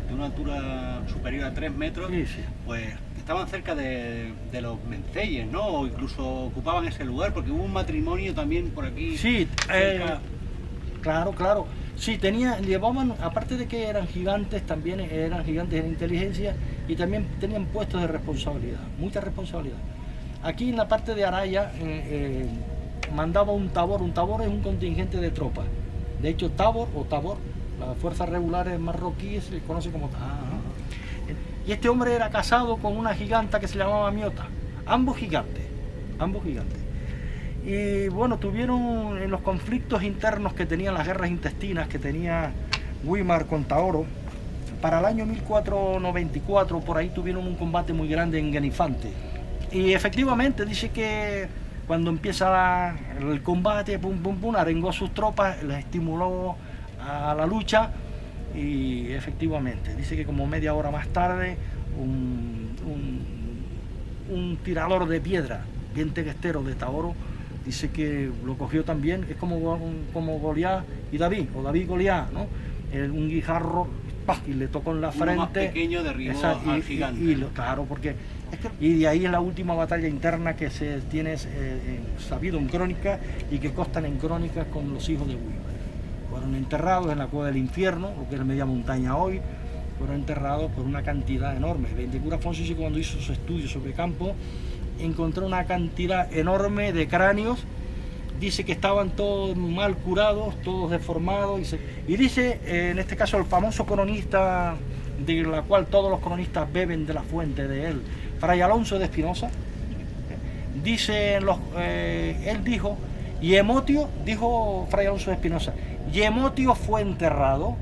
de una altura superior a 3 metros, Sí, sí. pues estaban cerca de los Menceyes, ¿no? O incluso ocupaban ese lugar, porque hubo un matrimonio también por aquí. Sí, cerca. claro. Sí, llevaban, aparte de que eran gigantes, también eran gigantes en inteligencia y también tenían puestos de responsabilidad, mucha responsabilidad. Aquí en la parte de Araya mandaba un tabor es un contingente de tropas. De hecho, Tabor, las fuerzas regulares marroquíes se conoce como Tabor. Y este hombre era casado con una giganta que se llamaba Miota, ambos gigantes. Y bueno, tuvieron en los conflictos internos que tenían, las guerras intestinas que tenía Güímar con Taoro, para el año 1494 por ahí tuvieron un combate muy grande en Genifante. Y efectivamente dice que cuando empieza el combate, arengó sus tropas, les estimuló a la lucha y efectivamente, dice que como media hora más tarde un tirador de piedra, bien teguestero de Taoro, dice que lo cogió también, que es como Goliat y David, o David y Goliat, ¿no? Un guijarro, ¡pah!, y le tocó en la frente. Uno más pequeño derribó al gigante. Claro, porque y de ahí es la última batalla interna que se tiene sabido en crónica y que constan en crónicas con los hijos de Güímar. Fueron enterrados en la cueva del infierno, lo que es media montaña hoy, fueron enterrados por una cantidad enorme. Bendecura Afonso, cuando hizo su estudio sobre campo, encontró una cantidad enorme de cráneos, dice que estaban todos mal curados, todos deformados, y dice, en este caso, el famoso cronista, de la cual todos los cronistas beben de la fuente de él, Fray Alonso de Espinosa, dice, él dijo, dijo Fray Alonso de Espinosa, y Emotio fue enterrado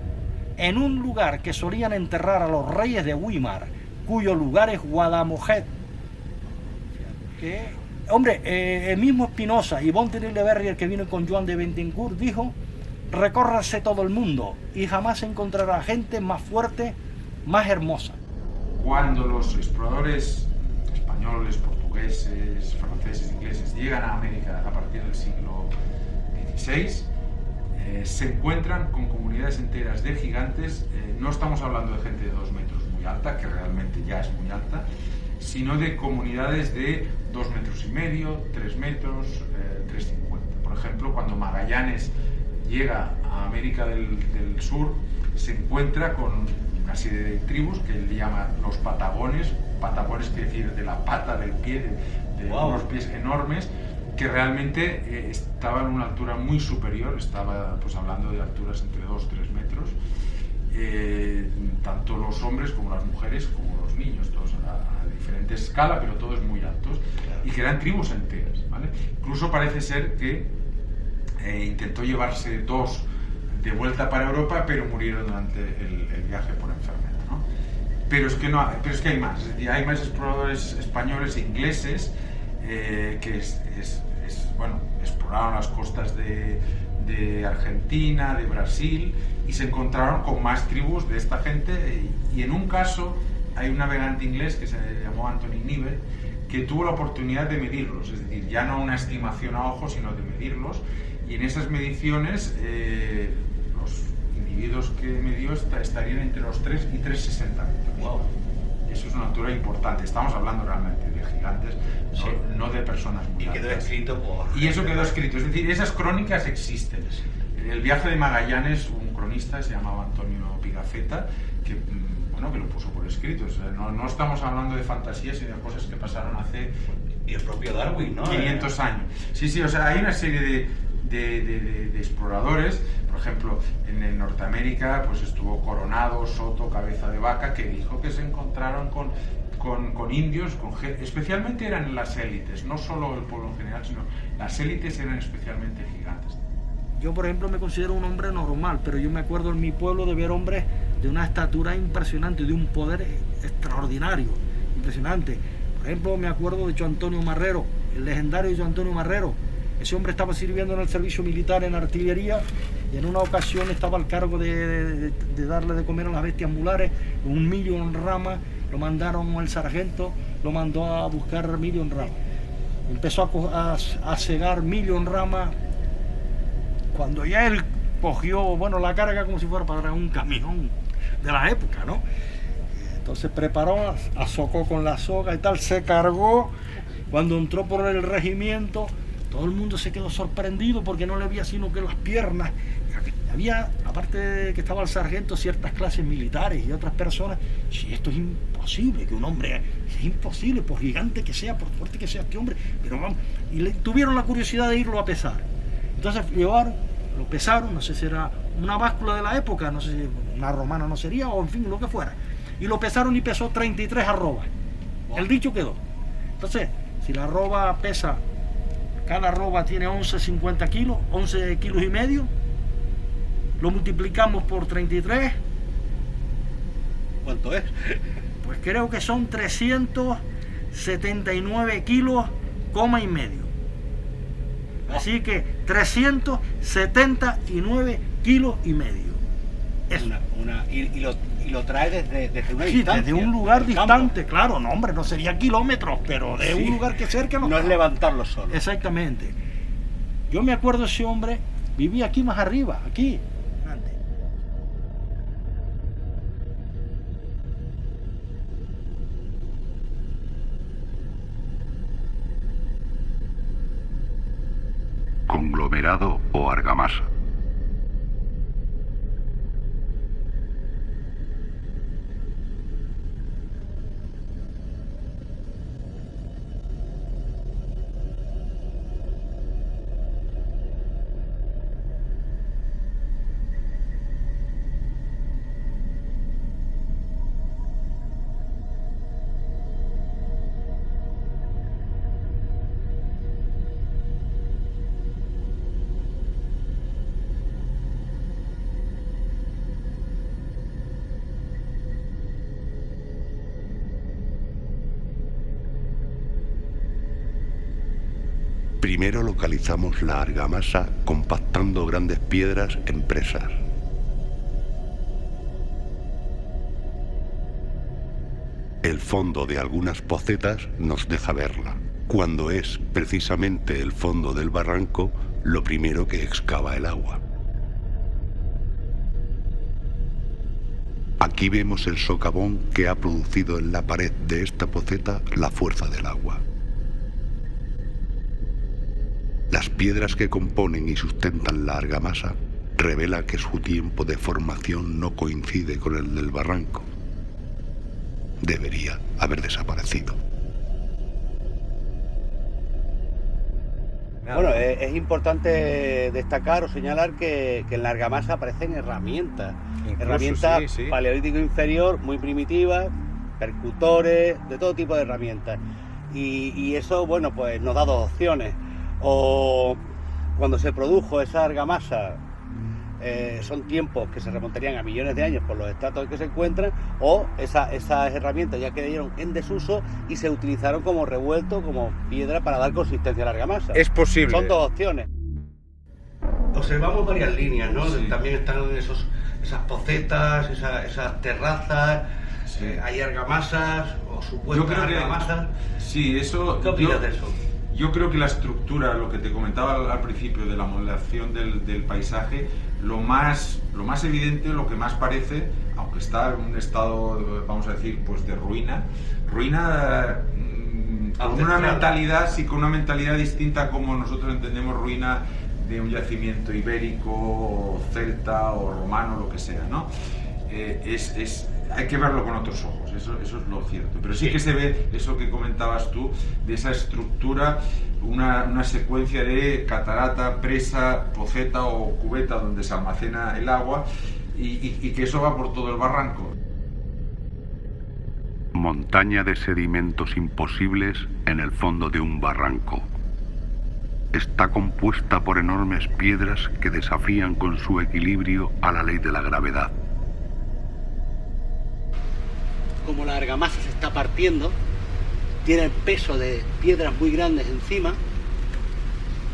en un lugar que solían enterrar a los reyes de Güímar, cuyo lugar es Guadamojet. Hombre, el mismo Espinosa y Bonterille, el que vino con Joan de Bentincourt, dijo: recórrase todo el mundo y jamás encontrará gente más fuerte, más hermosa. Cuando los exploradores españoles, portugueses, franceses, ingleses llegan a América a partir del siglo XVI, se encuentran con comunidades enteras de gigantes. No estamos hablando de gente de 2 metros muy alta, que realmente ya es muy alta, sino de comunidades de 2,5 metros, 3 metros, 3,50. Por ejemplo, cuando Magallanes llega a América del Sur, se encuentra con una serie de tribus que él llama los patagones. Patagones quiere decir de la pata del pie, de unos pies enormes, que realmente estaban en una altura muy superior. Estaba pues hablando de alturas entre 2 y 3 metros, tanto los hombres como las mujeres como los niños, todos a diferente escala, pero todos muy altos, y que eran tribus enteras, ¿vale? Incluso parece ser que intentó llevarse 2 de vuelta para Europa, pero murieron durante el viaje por enfermedad, ¿no? Pero es que hay más, es decir, hay más exploradores españoles e ingleses que bueno, exploraron las costas de Argentina, de Brasil, y se encontraron con más tribus de esta gente, y en un caso hay un navegante inglés que se llamó Anthony Niven, que tuvo la oportunidad de medirlos, es decir, ya no una estimación a ojo, sino de medirlos, y en esas mediciones los individuos que medió estarían entre los 3 y 3,60 metros. Wow. Eso es una altura importante. Estamos hablando realmente de gigantes, Sí. no de personas muy Y quedó altas. escrito por... Y eso quedó escrito, es decir, esas crónicas existen. En el viaje de Magallanes, un cronista se llamaba Antonio Pigafetta, que que lo puso por escrito. O sea, no estamos hablando de fantasías, sino de cosas que pasaron hace... Y el propio Darwin, ¿no? 500 años. Sí, o sea, hay una serie de exploradores. Por ejemplo, en Norteamérica pues estuvo Coronado, Soto, Cabeza de Vaca, que dijo que se encontraron con indios, especialmente eran las élites, no solo el pueblo en general, sino las élites eran especialmente gigantes. Yo, por ejemplo, me considero un hombre normal, pero yo me acuerdo en mi pueblo de ver hombres de una estatura impresionante, de un poder extraordinario, impresionante. Por ejemplo, me acuerdo de hecho Antonio Marrero, el legendario José Antonio Marrero. Ese hombre estaba sirviendo en el servicio militar en artillería y en una ocasión estaba al cargo de darle de comer a las bestias mulares, un millo en rama, lo mandaron, el sargento lo mandó a buscar millo en rama. Empezó a cegar millo en rama. Cuando ya él cogió, bueno, la carga como si fuera para un camión de la época, ¿no? Entonces preparó, azocó con la soga y tal, se cargó. Cuando entró por el regimiento, todo el mundo se quedó sorprendido porque no le había sino que las piernas. Había, aparte de que estaba el sargento, ciertas clases militares y otras personas. Si esto es imposible, que un hombre, es imposible, por gigante que sea, por fuerte que sea este hombre, pero vamos, y tuvieron la curiosidad de irlo a pesar. Entonces llevaron, lo pesaron, no sé si era una báscula de la época, no sé si una romana no sería, o en fin, lo que fuera. Y lo pesaron y pesó 33 arrobas. El dicho quedó. Entonces, si la arroba pesa, cada arroba tiene 11,50 kilos, 11 kilos y medio, lo multiplicamos por 33. ¿Cuánto es? Pues creo que son 379 kilos, coma y medio. Así que 379 kilos y medio. Eso. Y lo trae desde una Sí, distancia. desde un lugar del distante, campo. claro, no hombre, no sería kilómetros, pero de Sí. un lugar que cerca No es levantarlo solo. Exactamente. Yo me acuerdo, ese hombre vivía aquí más arriba, aquí. Antes. Conglomerado o argamasa. Primero localizamos la argamasa compactando grandes piedras en presas. El fondo de algunas pocetas nos deja verla. Cuando es precisamente el fondo del barranco lo primero que excava el agua. Aquí vemos el socavón que ha producido en la pared de esta poceta la fuerza del agua. Las piedras que componen y sustentan la argamasa revela que su tiempo de formación no coincide con el del barranco. Debería haber desaparecido. Bueno, es importante destacar o señalar que en la argamasa aparecen herramientas. Incluso, Herramientas sí. paleolítico inferior, muy primitivas, percutores, de todo tipo de herramientas. Y eso, bueno, pues nos da dos opciones. O cuando se produjo esa argamasa, son tiempos que se remontarían a millones de años por los estratos que se encuentran, o esas herramientas ya quedaron en desuso y se utilizaron como revuelto, como piedra para dar consistencia a la argamasa. Es posible. Son dos opciones. Observamos varias líneas, ¿no? Sí. También están esas pocetas, esas terrazas, Sí. hay argamasas o supuestas argamasas. Sí, eso. ¿Qué opinas de eso? Yo creo que la estructura, lo que te comentaba al principio de la modelación del paisaje, lo más evidente, lo que más parece, aunque está en un estado, vamos a decir, pues de ruina, con una mentalidad, sí, con una mentalidad distinta a como nosotros entendemos ruina de un yacimiento ibérico, o celta, o romano, lo que sea, ¿no? Hay que verlo con otros ojos, eso es lo cierto. Pero sí que se ve eso que comentabas tú, de esa estructura, una secuencia de catarata, presa, poceta o cubeta donde se almacena el agua y que eso va por todo el barranco. Montaña de sedimentos imposibles en el fondo de un barranco. Está compuesta por enormes piedras que desafían con su equilibrio a la ley de la gravedad. Como la argamasa se está partiendo, Tiene el peso de piedras muy grandes encima,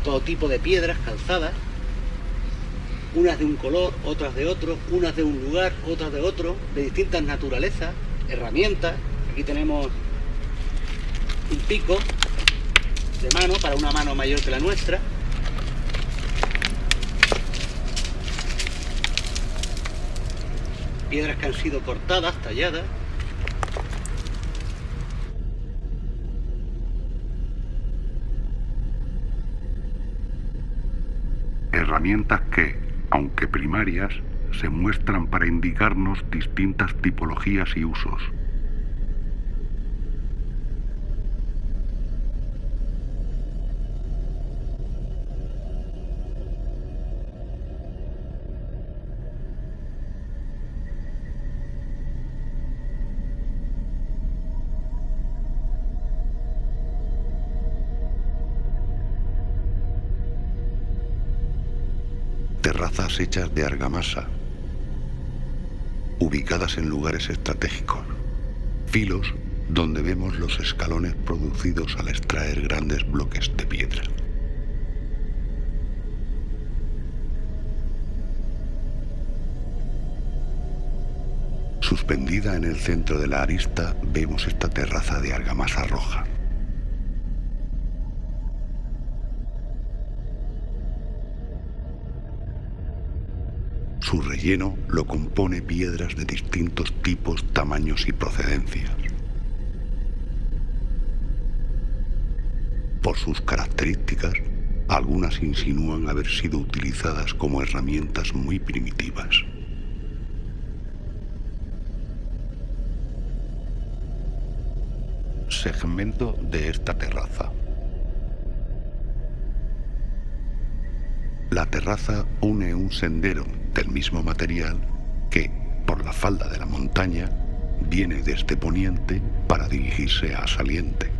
todo tipo de piedras calzadas, unas de un color, otras de otro, unas de un lugar, otras de otro, de distintas naturalezas, herramientas. Aquí tenemos un pico de mano para una mano mayor que la nuestra. Piedras que han sido cortadas, talladas. Herramientas que, aunque primarias, se muestran para indicarnos distintas tipologías y usos. Terrazas hechas de argamasa, ubicadas en lugares estratégicos, filos donde vemos los escalones producidos al extraer grandes bloques de piedra. Suspendida en el centro de la arista vemos esta terraza de argamasa roja. Su relleno lo compone piedras de distintos tipos, tamaños y procedencias. Por sus características, algunas insinúan haber sido utilizadas como herramientas muy primitivas. Segmento de esta terraza. La terraza une un sendero del mismo material que, por la falda de la montaña, viene desde poniente para dirigirse a saliente.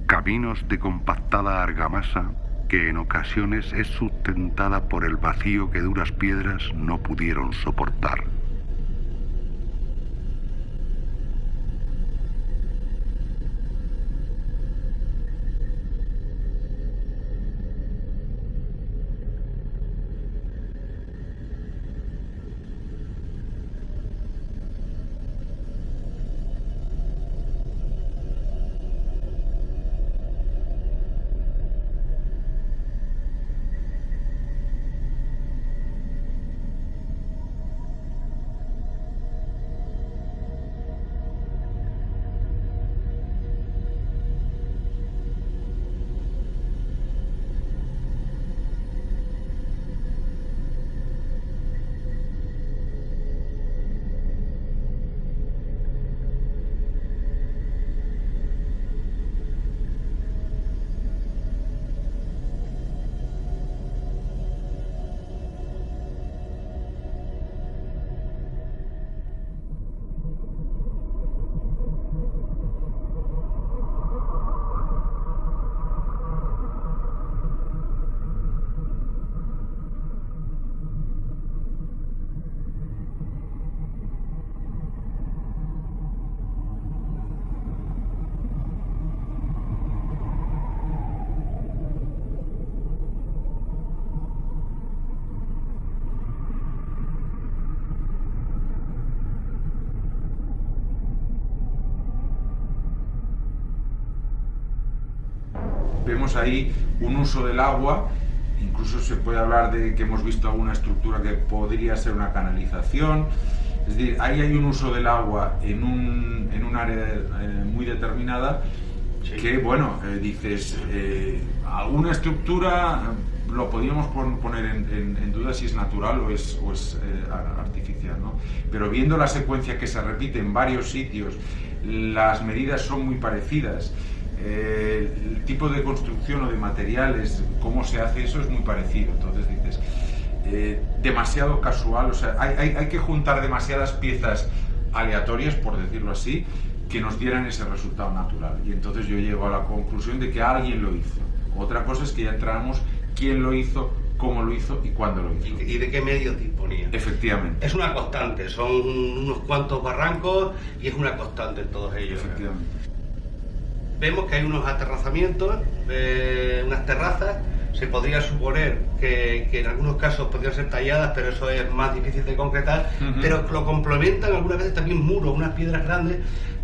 Caminos de compactada argamasa que en ocasiones es sustentada por el vacío que duras piedras no pudieron soportar. Vemos ahí un uso del agua, incluso se puede hablar de que hemos visto alguna estructura que podría ser una canalización. Es decir, ahí hay un uso del agua en un área muy determinada que, bueno, dices, alguna estructura lo podríamos poner en duda si es natural o es artificial, ¿no? Pero viendo la secuencia que se repite en varios sitios, las medidas son muy parecidas, El tipo de construcción o de materiales, cómo se hace eso es muy parecido. Entonces dices, demasiado casual, o sea, hay que juntar demasiadas piezas aleatorias, por decirlo así, que nos dieran ese resultado natural. Y entonces yo llego a la conclusión de que alguien lo hizo. Otra cosa es que ya entramos quién lo hizo, cómo lo hizo y cuándo lo hizo. ¿Y de qué medios disponía? Efectivamente. Es una constante, son unos cuantos barrancos y es una constante en todos ellos. Efectivamente. Vemos que hay unos aterrazamientos, unas terrazas. Se podría suponer que en algunos casos podrían ser talladas, pero eso es más difícil de concretar. Pero lo complementan algunas veces también muros, unas piedras grandes.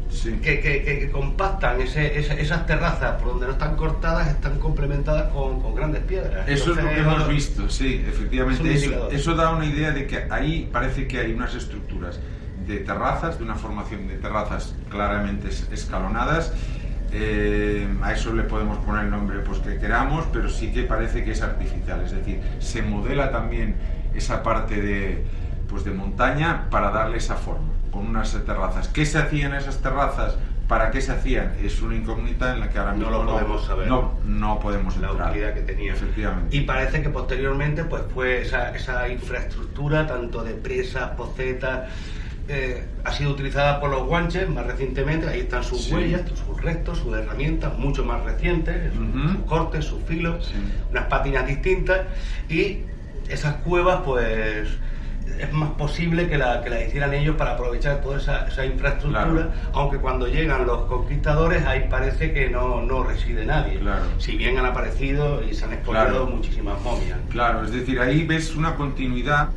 Sí. Que compactan esas terrazas por donde no están cortadas, están complementadas con grandes piedras. Eso es lo que hemos visto, sí, efectivamente. Eso da una idea de que ahí parece que hay unas estructuras de terrazas, de una formación de terrazas claramente escalonadas. A eso le podemos poner el nombre pues, que queramos, pero sí que parece que es artificial. Es decir, se modela también esa parte de montaña para darle esa forma, con unas terrazas. ¿Qué se hacía en esas terrazas? ¿Para qué se hacían? Es una incógnita en la que ahora mismo no lo podemos saber. No podemos entrar. La utilidad que tenía. Efectivamente. Y parece que posteriormente pues fue esa infraestructura, tanto de presas, pocetas, ha sido utilizada por los guanches más recientemente. Ahí están sus huellas, sus restos, sus herramientas mucho más recientes, sus cortes, sus filos, unas pátinas distintas, y esas cuevas pues es más posible que la hicieran ellos para aprovechar toda esa infraestructura, claro. Aunque cuando llegan los conquistadores ahí parece que no reside nadie, claro. Si bien han aparecido y se han expoliado muchísimas momias. Claro, es decir, ahí ves una continuidad.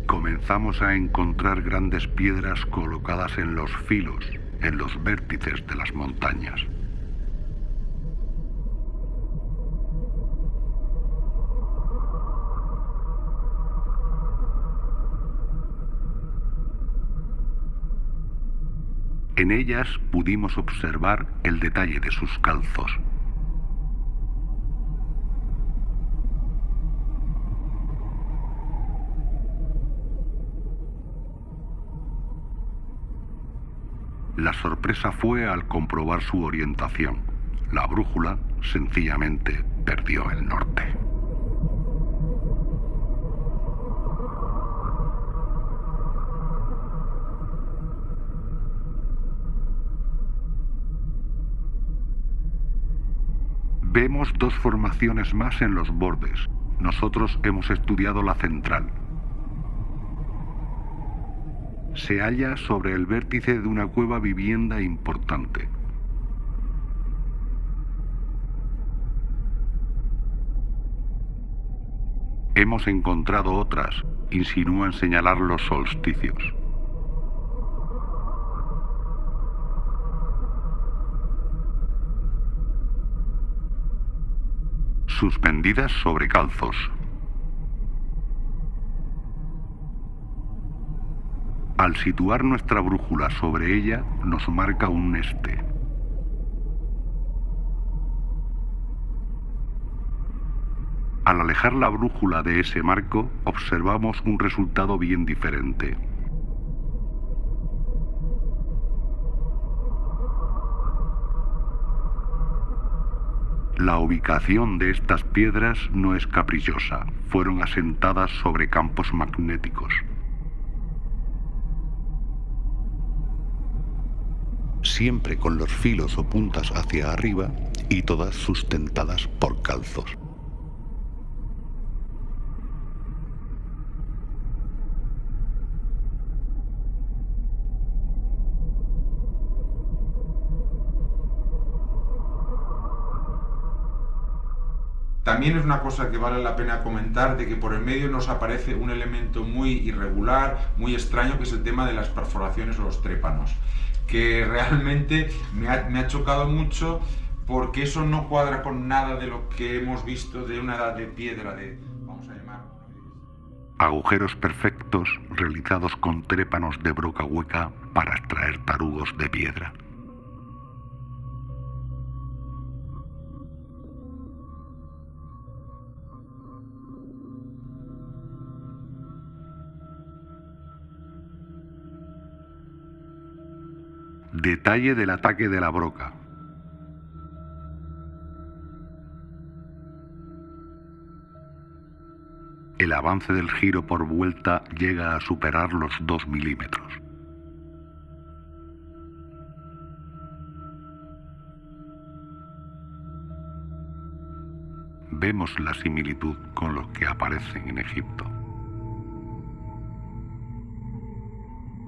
Comenzamos a encontrar grandes piedras colocadas en los filos, en los vértices de las montañas. En ellas pudimos observar el detalle de sus calzos. La sorpresa fue al comprobar su orientación. La brújula sencillamente perdió el norte. Vemos dos formaciones más en los bordes. Nosotros hemos estudiado la central. Se halla sobre el vértice de una cueva vivienda importante. Hemos encontrado otras, insinúan señalar los solsticios. Suspendidas sobre calzos. Al situar nuestra brújula sobre ella, nos marca un este. Al alejar la brújula de ese marco, observamos un resultado bien diferente. La ubicación de estas piedras no es caprichosa, fueron asentadas sobre campos magnéticos. Siempre con los filos o puntas hacia arriba y todas sustentadas por calzos. También es una cosa que vale la pena comentar, de que por el medio nos aparece un elemento muy irregular, muy extraño, que es el tema de las perforaciones o los trépanos, que realmente me ha chocado mucho, porque eso no cuadra con nada de lo que hemos visto de una edad de piedra, vamos a llamar... Agujeros perfectos realizados con trépanos de broca hueca para extraer tarugos de piedra. Detalle del ataque de la broca. El avance del giro por vuelta llega a superar los 2 milímetros. Vemos la similitud con los que aparecen en Egipto.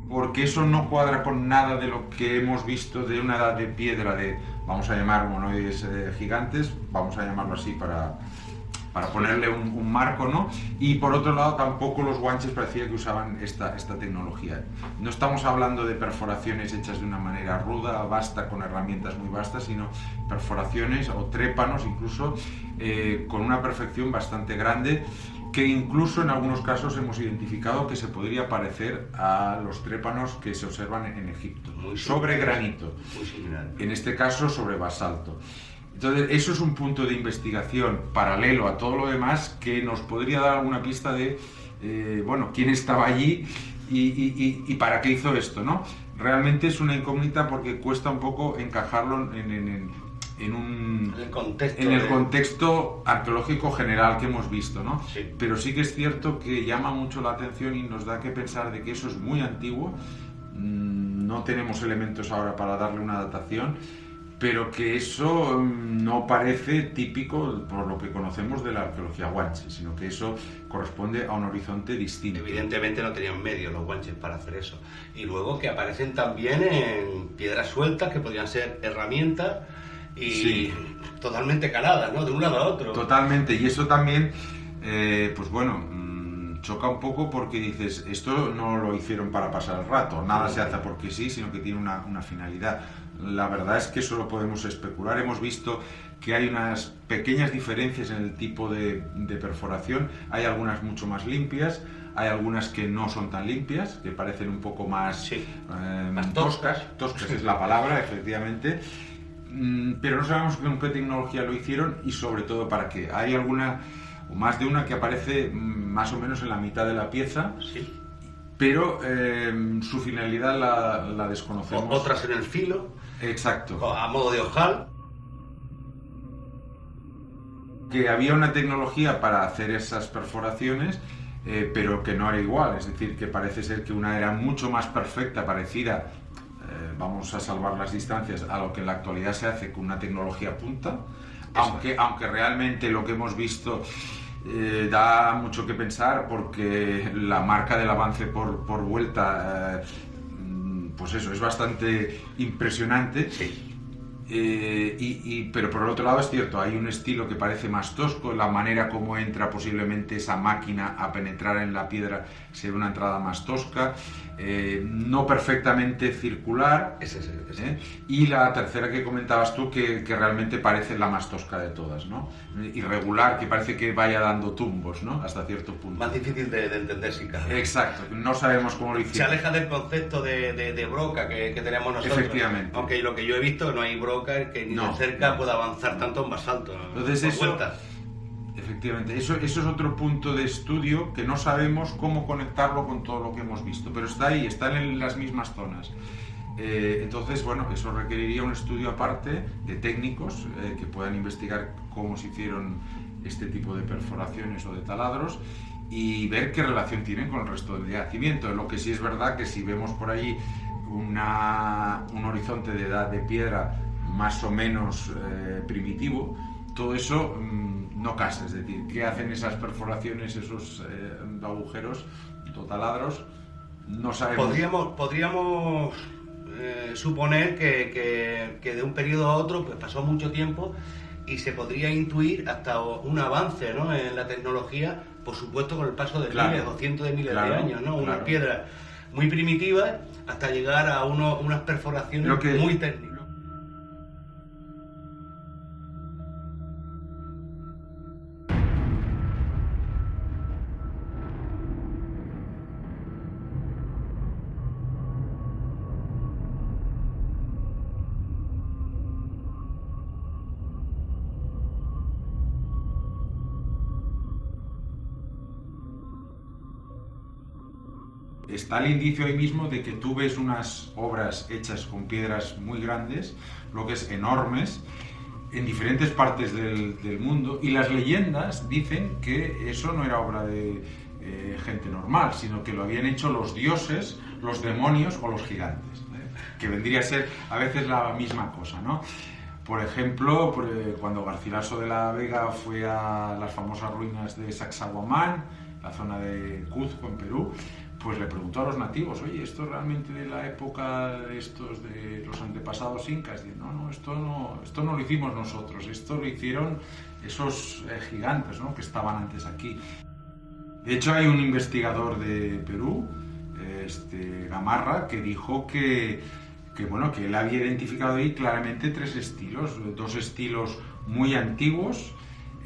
Porque eso no cuadra con nada de lo que hemos visto de una edad de piedra, vamos a llamar monoides gigantes, vamos a llamarlo así para ponerle un marco, ¿no? Y por otro lado tampoco los guanches parecía que usaban esta tecnología. No estamos hablando de perforaciones hechas de una manera ruda, vasta, con herramientas muy vastas, sino perforaciones o trépanos incluso con una perfección bastante grande, que incluso en algunos casos hemos identificado que se podría parecer a los trépanos que se observan en Egipto, sobre granito, en este caso sobre basalto. Entonces, eso es un punto de investigación paralelo a todo lo demás que nos podría dar alguna pista de, bueno, quién estaba allí y para qué hizo esto, ¿no? Realmente es una incógnita porque cuesta un poco encajarlo en el contexto arqueológico general que hemos visto, ¿no? Sí. Pero sí que es cierto que llama mucho la atención y nos da que pensar de que eso es muy antiguo. No tenemos elementos ahora para darle una datación, pero que eso no parece típico por lo que conocemos de la arqueología guanche, sino que eso corresponde a un horizonte distinto. Evidentemente no tenían medios los guanches para hacer eso. Y luego que aparecen también en piedras sueltas que podrían ser herramientas y sí, totalmente caladas, ¿no? De un lado a otro. Totalmente, y eso también, pues bueno, choca un poco porque dices, esto no lo hicieron para pasar el rato, nada se hace porque sí, sino que tiene una finalidad. La verdad es que eso lo podemos especular. Hemos visto que hay unas pequeñas diferencias en el tipo de perforación, hay algunas mucho más limpias, hay algunas que no son tan limpias, que parecen un poco más, más toscas es la palabra, efectivamente. Pero no sabemos con qué tecnología lo hicieron y sobre todo para qué. Hay alguna, o más de una, que aparece más o menos en la mitad de la pieza, sí, pero su finalidad la desconocemos. Otras en el filo. Exacto. A modo de ojal. Que había una tecnología para hacer esas perforaciones, pero que no era igual. Es decir, que parece ser que una era mucho más perfecta, parecida, vamos a salvar las distancias, a lo que en la actualidad se hace con una tecnología punta, aunque realmente lo que hemos visto da mucho que pensar, porque la marca del avance por vuelta, pues eso, es bastante impresionante. Sí. Pero por el otro lado es cierto, hay un estilo que parece más tosco, la manera como entra posiblemente esa máquina a penetrar en la piedra se ve una entrada más tosca, no perfectamente circular. Y la tercera que comentabas tú, que realmente parece la más tosca de todas, ¿no? Irregular, que parece que vaya dando tumbos, ¿no? Hasta cierto punto. Más difícil de entender, sin caso. Exacto, no sabemos cómo lo hicieron. Se aleja del concepto de broca que tenemos nosotros. Efectivamente. Aunque lo que yo he visto, no hay broca que ni de cerca pueda avanzar tanto en basalto. Entonces efectivamente, eso es otro punto de estudio que no sabemos cómo conectarlo con todo lo que hemos visto, pero está ahí, están en las mismas zonas. Entonces, bueno, eso requeriría un estudio aparte de técnicos que puedan investigar cómo se hicieron este tipo de perforaciones o de taladros y ver qué relación tienen con el resto del yacimiento. Lo que sí es verdad que si vemos por allí un horizonte de edad de piedra más o menos primitivo, todo eso no casa. Es decir, ¿qué hacen esas perforaciones, esos agujeros o taladros? No sabemos. Podríamos suponer que de un periodo a otro pues pasó mucho tiempo y se podría intuir hasta un avance, ¿no?, en la tecnología, por supuesto con el paso de miles o cientos de miles de años, ¿no? Unas piedras muy primitivas hasta llegar a unas perforaciones muy técnicas. Está el indicio ahí mismo de que tú ves unas obras hechas con piedras muy grandes, bloques enormes, en diferentes partes del mundo, y las leyendas dicen que eso no era obra de gente normal, sino que lo habían hecho los dioses, los demonios o los gigantes, que vendría a ser a veces la misma cosa, ¿no? Por ejemplo, cuando Garcilaso de la Vega fue a las famosas ruinas de Sacsayhuamán, la zona de Cuzco, en Perú, pues le preguntó a los nativos: oye, ¿esto es realmente de la época de los antepasados incas? Y no, esto no lo hicimos nosotros, esto lo hicieron esos gigantes, ¿no?, que estaban antes aquí. De hecho, hay un investigador de Perú, Gamarra, que dijo que él había identificado ahí claramente tres estilos, dos estilos muy antiguos,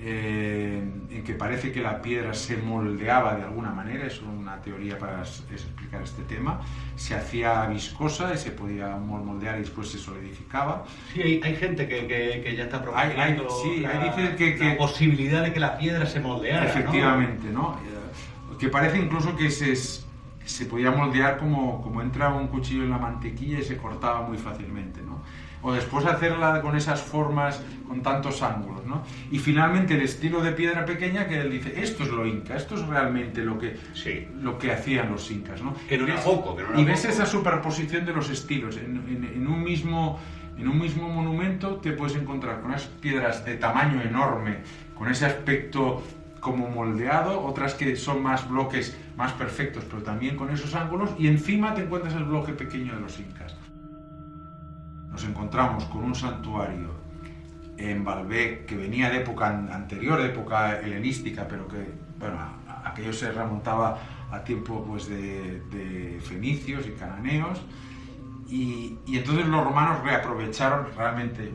en que parece que la piedra se moldeaba de alguna manera, es una teoría para explicar este tema, se hacía viscosa y se podía moldear y después se solidificaba. Sí, hay gente que ya está proponiendo la posibilidad de que la piedra se moldeara. Efectivamente, ¿no? Que parece incluso que se podía moldear como entra un cuchillo en la mantequilla y se cortaba muy fácilmente, ¿no? O después hacerla con esas formas, con tantos ángulos, ¿no? Y finalmente el estilo de piedra pequeña, que él dice: esto es lo inca, esto es realmente lo que hacían los incas, ¿no? Que no era poco, y ves esa superposición de los estilos. En un mismo monumento te puedes encontrar con unas piedras de tamaño enorme, con ese aspecto como moldeado, otras que son más bloques más perfectos, pero también con esos ángulos, y encima te encuentras el bloque pequeño de los incas. Nos encontramos con un santuario en Baalbek que venía de época anterior, de época helenística, pero que, bueno, aquello se remontaba a tiempo pues de fenicios y cananeos, y entonces los romanos reaprovecharon realmente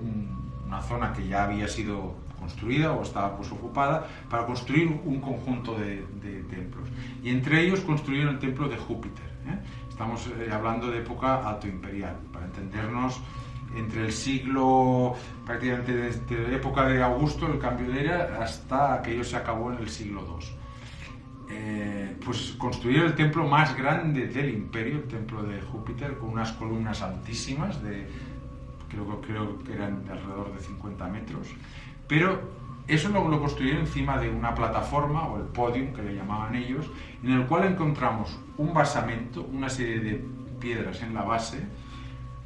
una zona que ya había sido construida o estaba pues ocupada para construir un conjunto de templos, y entre ellos construyeron el templo de Júpiter, ¿eh? Estamos hablando de época altoimperial, para entendernos, entre el siglo, prácticamente desde la época de Augusto, el cambio de era, hasta aquello se acabó en el siglo II. Pues construyeron el templo más grande del imperio, el templo de Júpiter, con unas columnas altísimas, creo que eran de alrededor de 50 metros, pero eso lo construyeron encima de una plataforma, o el podium que le llamaban ellos, en el cual encontramos un basamento, una serie de piedras en la base,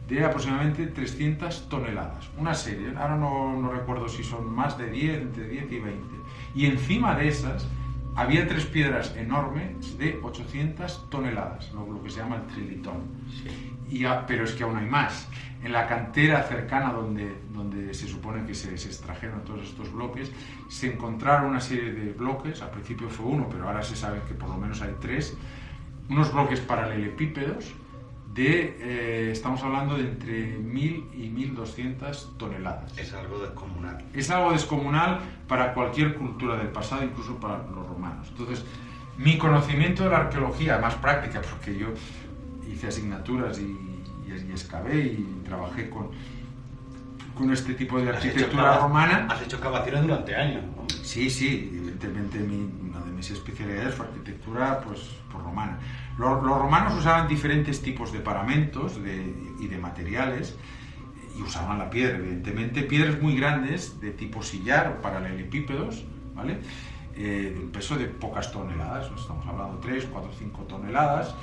de aproximadamente 300 toneladas, una serie, ahora no recuerdo si son más de 10, entre 10 y 20, y encima de esas había tres piedras enormes de 800 toneladas, lo que se llama el trilitón. Sí. Pero es que aún hay más. En la cantera cercana donde se supone que se extrajeron todos estos bloques, se encontraron una serie de bloques, al principio fue uno, pero ahora se sabe que por lo menos hay tres, unos bloques paralelepípedos, estamos hablando de entre 1000 y 1200 toneladas. Es algo descomunal. Es algo descomunal para cualquier cultura del pasado, incluso para los romanos. Entonces, mi conocimiento de la arqueología más práctica, porque yo hice asignaturas y excavé y trabajé con este tipo de arquitectura romana. Has hecho excavaciones durante años, ¿no? Sí, evidentemente una de mis especialidades fue arquitectura pues romana. Los romanos usaban diferentes tipos de paramentos y de materiales, y usaban la piedra, evidentemente, piedras muy grandes de tipo sillar o paralelepípedos, ¿vale? De un peso de pocas toneladas, estamos hablando de 3, 4, 5 toneladas.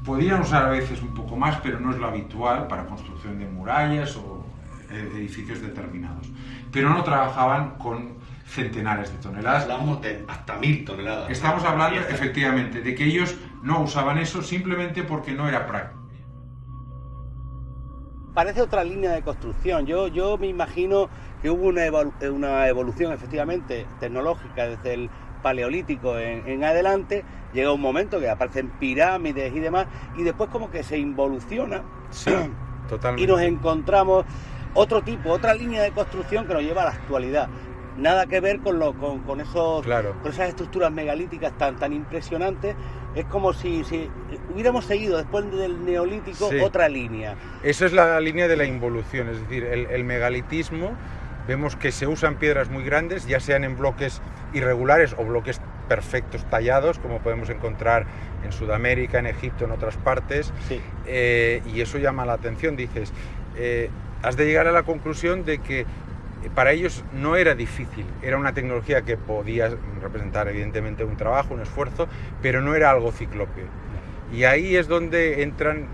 Podían usar a veces un poco más, pero no es lo habitual para construcción de murallas o edificios determinados. Pero no trabajaban con centenares de toneladas. Hablamos de hasta 1000 toneladas. Estamos hablando, efectivamente, de que ellos no usaban eso simplemente porque no era práctico. Parece otra línea de construcción. Yo me imagino que hubo una evolución efectivamente tecnológica desde el Paleolítico en adelante, llega un momento que aparecen pirámides y demás, y después como que se involuciona, Sí, totalmente. y nos encontramos otra línea de construcción que nos lleva a la actualidad. Nada que ver con Claro. con esas estructuras megalíticas tan impresionantes. Es como si hubiéramos seguido después del Neolítico Sí. otra línea. Eso es la línea de la involución, es decir, el megalitismo, vemos que se usan piedras muy grandes, ya sean en bloques irregulares o bloques perfectos tallados, como podemos encontrar en Sudamérica, en Egipto, en otras partes, Sí. y eso llama la atención. Dices, has de llegar a la conclusión de que para ellos no era difícil, era una tecnología que podía representar evidentemente un trabajo, un esfuerzo, pero no era algo cíclope. Y ahí es donde entran,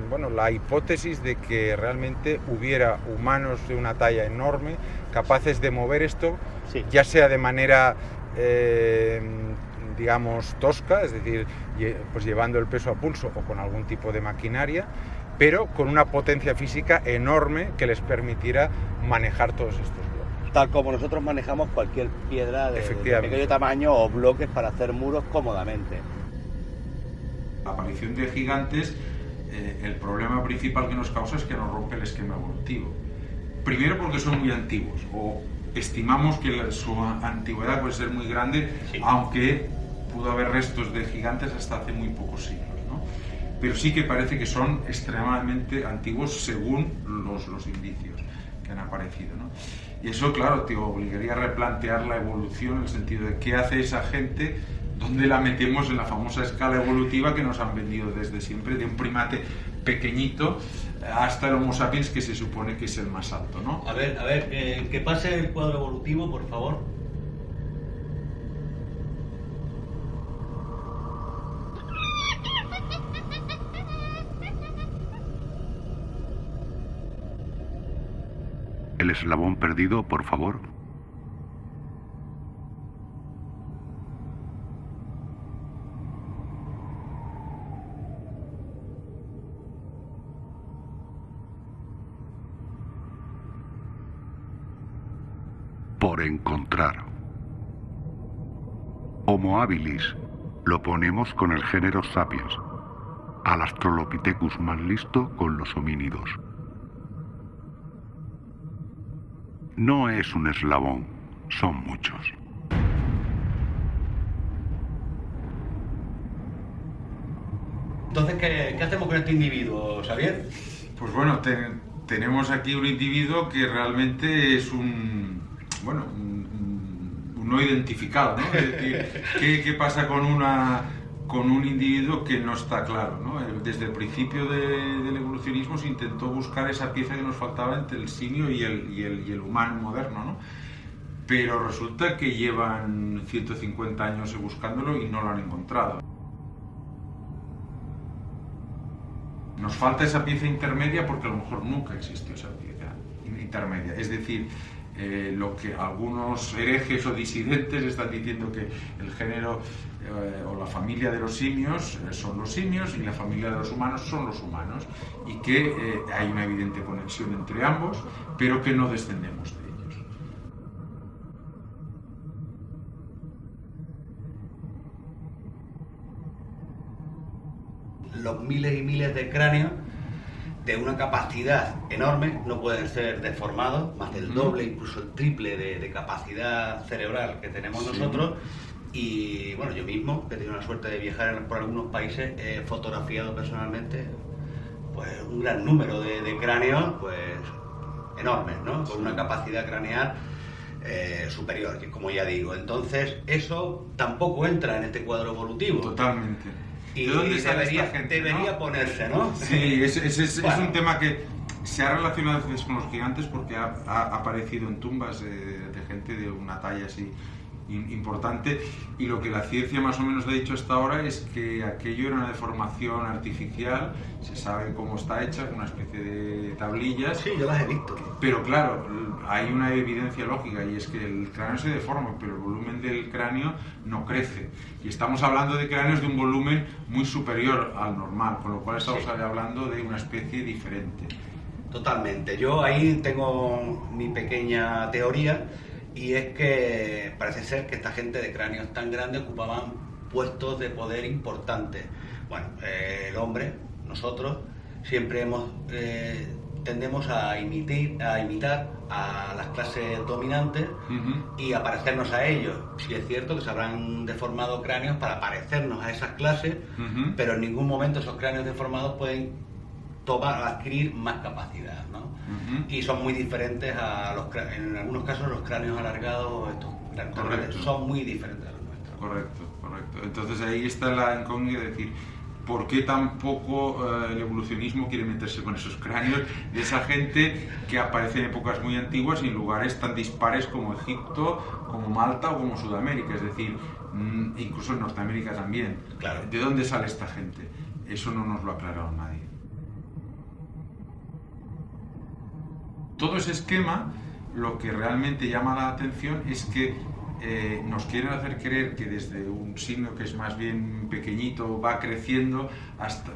bueno, la hipótesis de que realmente hubiera humanos de una talla enorme capaces de mover esto, Sí. ya sea de manera, digamos, tosca, es decir, pues llevando el peso a pulso o con algún tipo de maquinaria, pero con una potencia física enorme que les permitiera manejar todos estos bloques. Tal como nosotros manejamos cualquier piedra de pequeño tamaño o bloques para hacer muros cómodamente. La aparición de gigantes, el problema principal que nos causa es que nos rompe el esquema evolutivo. Primero porque son muy antiguos, o estimamos que su antigüedad puede ser muy grande, Sí. aunque pudo haber restos de gigantes hasta hace muy pocos siglos, ¿no? Pero sí que parece que son extremadamente antiguos según los indicios que han aparecido, ¿no? Y eso, claro, te obligaría a replantear la evolución en el sentido de qué hace esa gente, dónde la metemos en la famosa escala evolutiva que nos han vendido desde siempre, de un primate pequeñito hasta el Homo sapiens, que se supone que es el más alto, ¿no? A ver, que pase el cuadro evolutivo, por favor. El eslabón perdido, por favor. Por encontrar. Homo habilis lo ponemos con el género Sapiens, al Australopithecus más listo con los homínidos. No es un eslabón, son muchos. Entonces, ¿qué hacemos con este individuo, Xavier? Pues bueno, tenemos aquí un individuo que realmente es un no identificado, ¿no? Es decir, ¿qué pasa con un individuo que no está claro, ¿no? Desde el principio del evolucionismo se intentó buscar esa pieza que nos faltaba entre el simio y el humano moderno, ¿no? Pero resulta que llevan 150 años buscándolo y no lo han encontrado. Nos falta esa pieza intermedia porque a lo mejor nunca existió esa pieza intermedia. Es decir, lo que algunos herejes o disidentes están diciendo que el género o la familia de los simios son los simios y la familia de los humanos son los humanos, y que hay una evidente conexión entre ambos, pero que no descendemos de ellos. Los miles y miles de cráneos de una capacidad enorme no pueden ser deformados, más del doble, incluso el triple de capacidad cerebral que tenemos nosotros. Y bueno, yo mismo, que he tenido la suerte de viajar por algunos países, he fotografiado personalmente pues un gran número de cráneos pues enormes, ¿no? Con una capacidad craneal superior, que como ya digo. Entonces, eso tampoco entra en este cuadro evolutivo. Totalmente. Y ¿De dónde sale esta gente, debería ¿no? ponerse, ¿no? Sí, es Bueno. un tema que se ha relacionado a veces con los gigantes porque ha aparecido en tumbas de gente de una talla así importante, y lo que la ciencia más o menos ha dicho hasta ahora es que aquello era una deformación artificial. Se sabe cómo está hecha, una especie de tablillas. Sí, yo las he visto. Pero claro, hay una evidencia lógica, y es que el cráneo se deforma, pero el volumen del cráneo no crece. Y estamos hablando de cráneos de un volumen muy superior al normal, con lo cual estamos hablando de una especie diferente. Totalmente. Yo ahí tengo mi pequeña teoría y es que parece ser que esta gente de cráneos tan grandes ocupaban puestos de poder importantes. Bueno, el hombre, nosotros, siempre tendemos a imitar a las clases dominantes y a parecernos a ellos. Sí es cierto que se habrán deformado cráneos para parecernos a esas clases, pero en ningún momento esos cráneos deformados pueden adquirir más capacidad, ¿no? Y son muy diferentes en algunos casos los cráneos alargados, son muy diferentes a los nuestros. Correcto. Entonces ahí está la incógnita de decir, ¿por qué tampoco el evolucionismo quiere meterse con esos cráneos de esa gente que aparece en épocas muy antiguas y en lugares tan dispares como Egipto, como Malta o como Sudamérica? Es decir, incluso en Norteamérica también. Claro. ¿De dónde sale esta gente? Eso no nos lo ha aclarado nadie. Todo ese esquema, lo que realmente llama la atención es que nos quieren hacer creer que desde un signo que es más bien pequeñito va creciendo hasta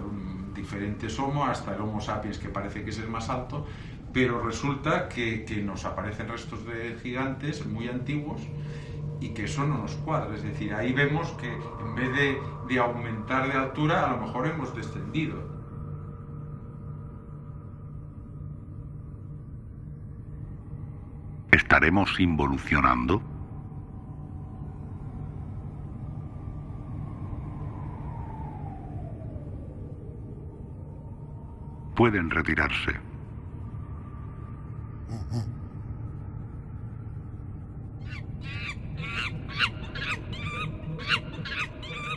diferentes Homo, hasta el Homo sapiens que parece que es el más alto, pero resulta que nos aparecen restos de gigantes muy antiguos y que eso no nos cuadra. Es decir, ahí vemos que en vez de aumentar de altura, a lo mejor hemos descendido. ¿Estaremos involucionando? Pueden retirarse.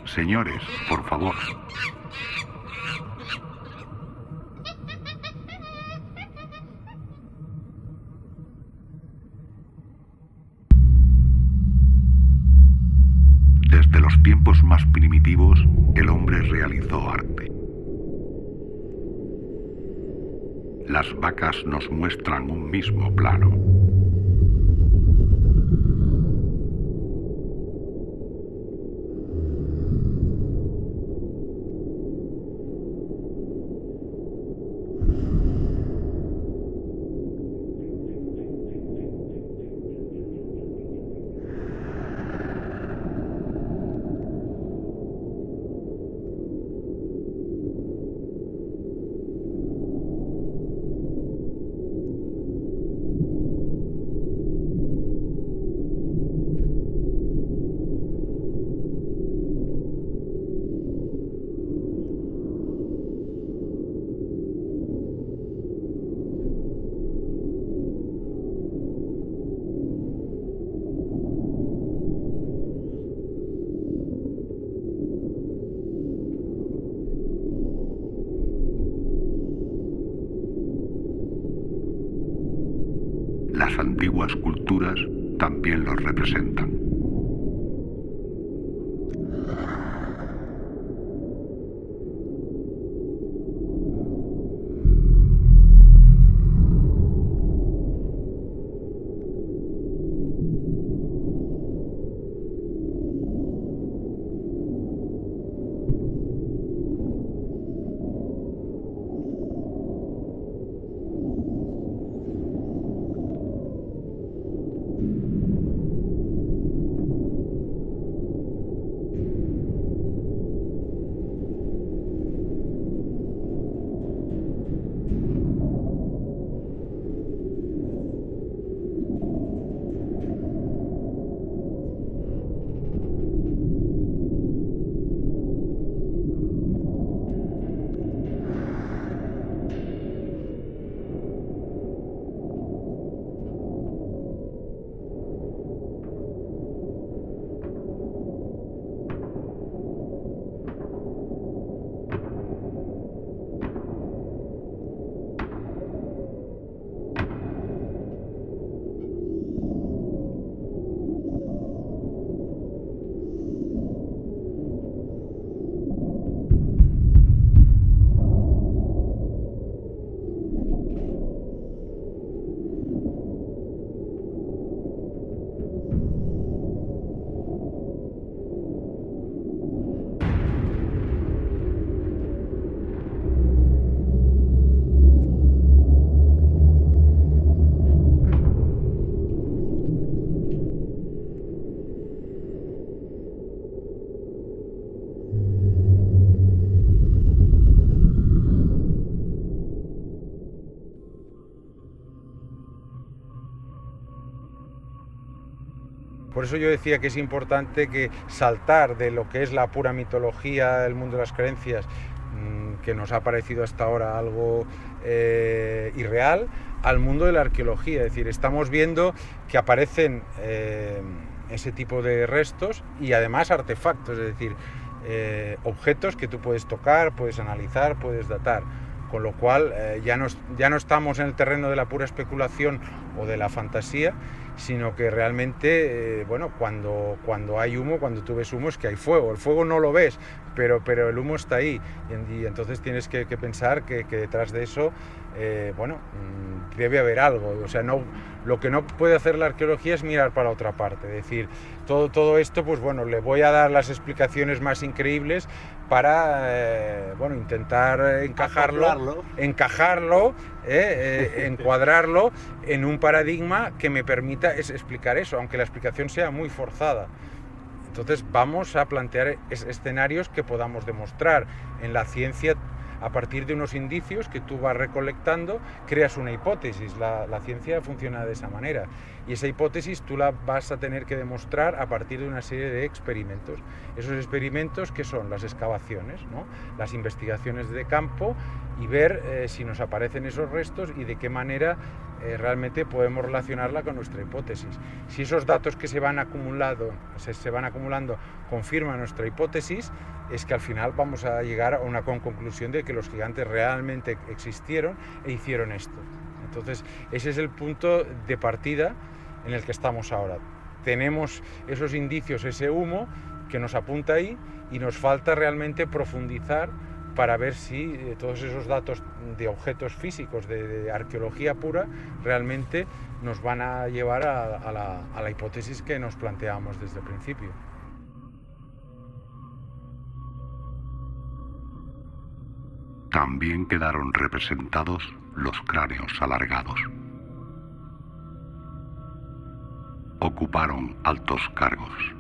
Señores, por favor. Desde los tiempos más primitivos, el hombre realizó arte. Las vacas nos muestran un mismo plano. Las antiguas culturas también los representan. Por eso yo decía que es importante que saltar de lo que es la pura mitología, el mundo de las creencias, que nos ha parecido hasta ahora algo irreal, al mundo de la arqueología. Es decir, estamos viendo que aparecen ese tipo de restos y además artefactos, es decir, objetos que tú puedes tocar, puedes analizar, puedes datar. Con lo cual ya no estamos en el terreno de la pura especulación o de la fantasía, sino que realmente, bueno, cuando hay humo, cuando tú ves humo, es que hay fuego. El fuego no lo ves, pero el humo está ahí. Y entonces tienes que pensar que detrás de eso, bueno, debe haber algo. O sea, lo que no puede hacer la arqueología es mirar para otra parte. Es decir, todo esto, pues bueno, le voy a dar las explicaciones más increíbles para, bueno, intentar encajarlo, encuadrarlo en un paradigma que me permita explicar eso, aunque la explicación sea muy forzada. Entonces vamos a plantear escenarios que podamos demostrar. En la ciencia, a partir de unos indicios que tú vas recolectando, creas una hipótesis. La ciencia funciona de esa manera. Y esa hipótesis tú la vas a tener que demostrar a partir de una serie de experimentos. Esos experimentos, que son las excavaciones, ¿no? Las investigaciones de campo, y ver si nos aparecen esos restos y de qué manera realmente podemos relacionarla con nuestra hipótesis. Si esos datos que se van acumulando confirman nuestra hipótesis, es que al final vamos a llegar a una conclusión de que los gigantes realmente existieron e hicieron esto. Entonces, ese es el punto de partida en el que estamos ahora. Tenemos esos indicios, ese humo que nos apunta ahí, y nos falta realmente profundizar para ver si todos esos datos de objetos físicos, de arqueología pura, realmente nos van a llevar a la hipótesis que nos planteamos desde el principio. También quedaron representados los cráneos alargados. Ocuparon altos cargos.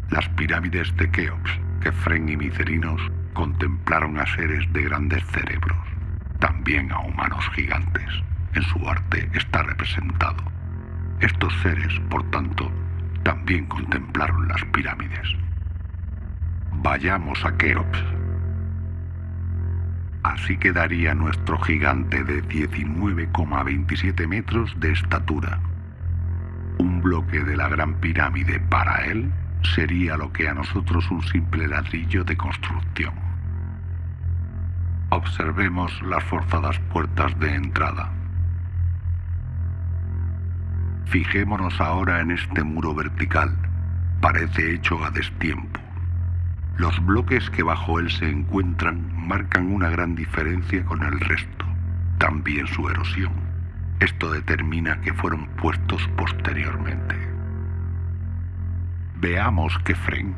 Las pirámides de Keops, Kefren y Micerinos contemplaron a seres de grandes cerebros, también a humanos gigantes. En su arte está representado. Estos seres, por tanto, también contemplaron las pirámides. Vayamos a Keops. Así quedaría nuestro gigante de 19,27 metros de estatura. Un bloque de la Gran Pirámide para él sería lo que a nosotros un simple ladrillo de construcción. Observemos las forzadas puertas de entrada. Fijémonos ahora en este muro vertical. Parece hecho a destiempo. Los bloques que bajo él se encuentran marcan una gran diferencia con el resto, también su erosión. Esto determina que fueron puestos posteriormente. Veamos Kefren.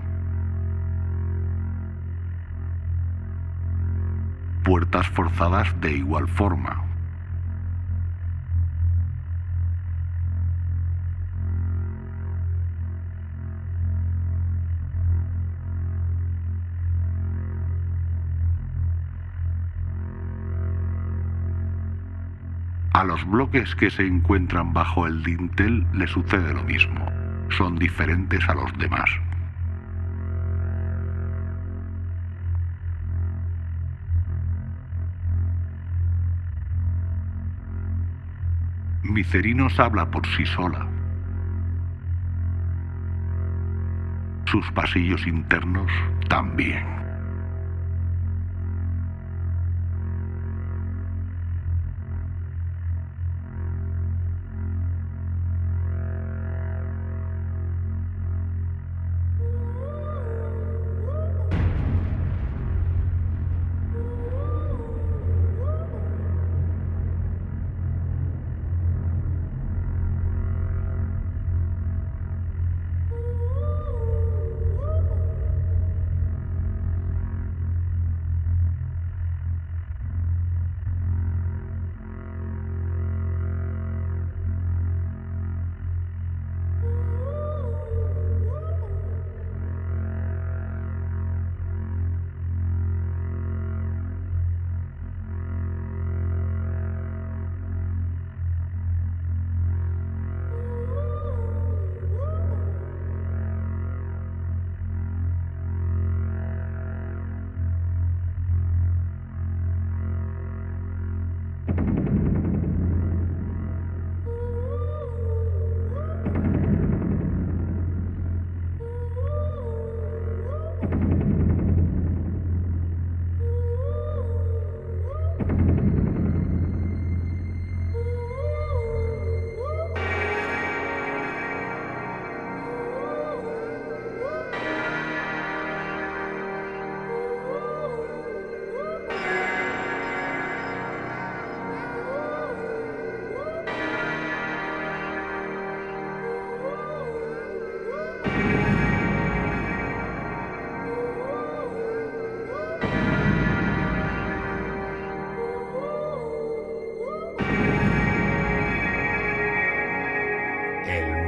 Puertas forzadas de igual forma. A los bloques que se encuentran bajo el dintel le sucede lo mismo. Son diferentes a los demás. Micerinos habla por sí sola. Sus pasillos internos también.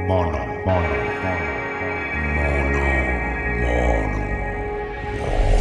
mono, mono, mono, mono, mono. Mono.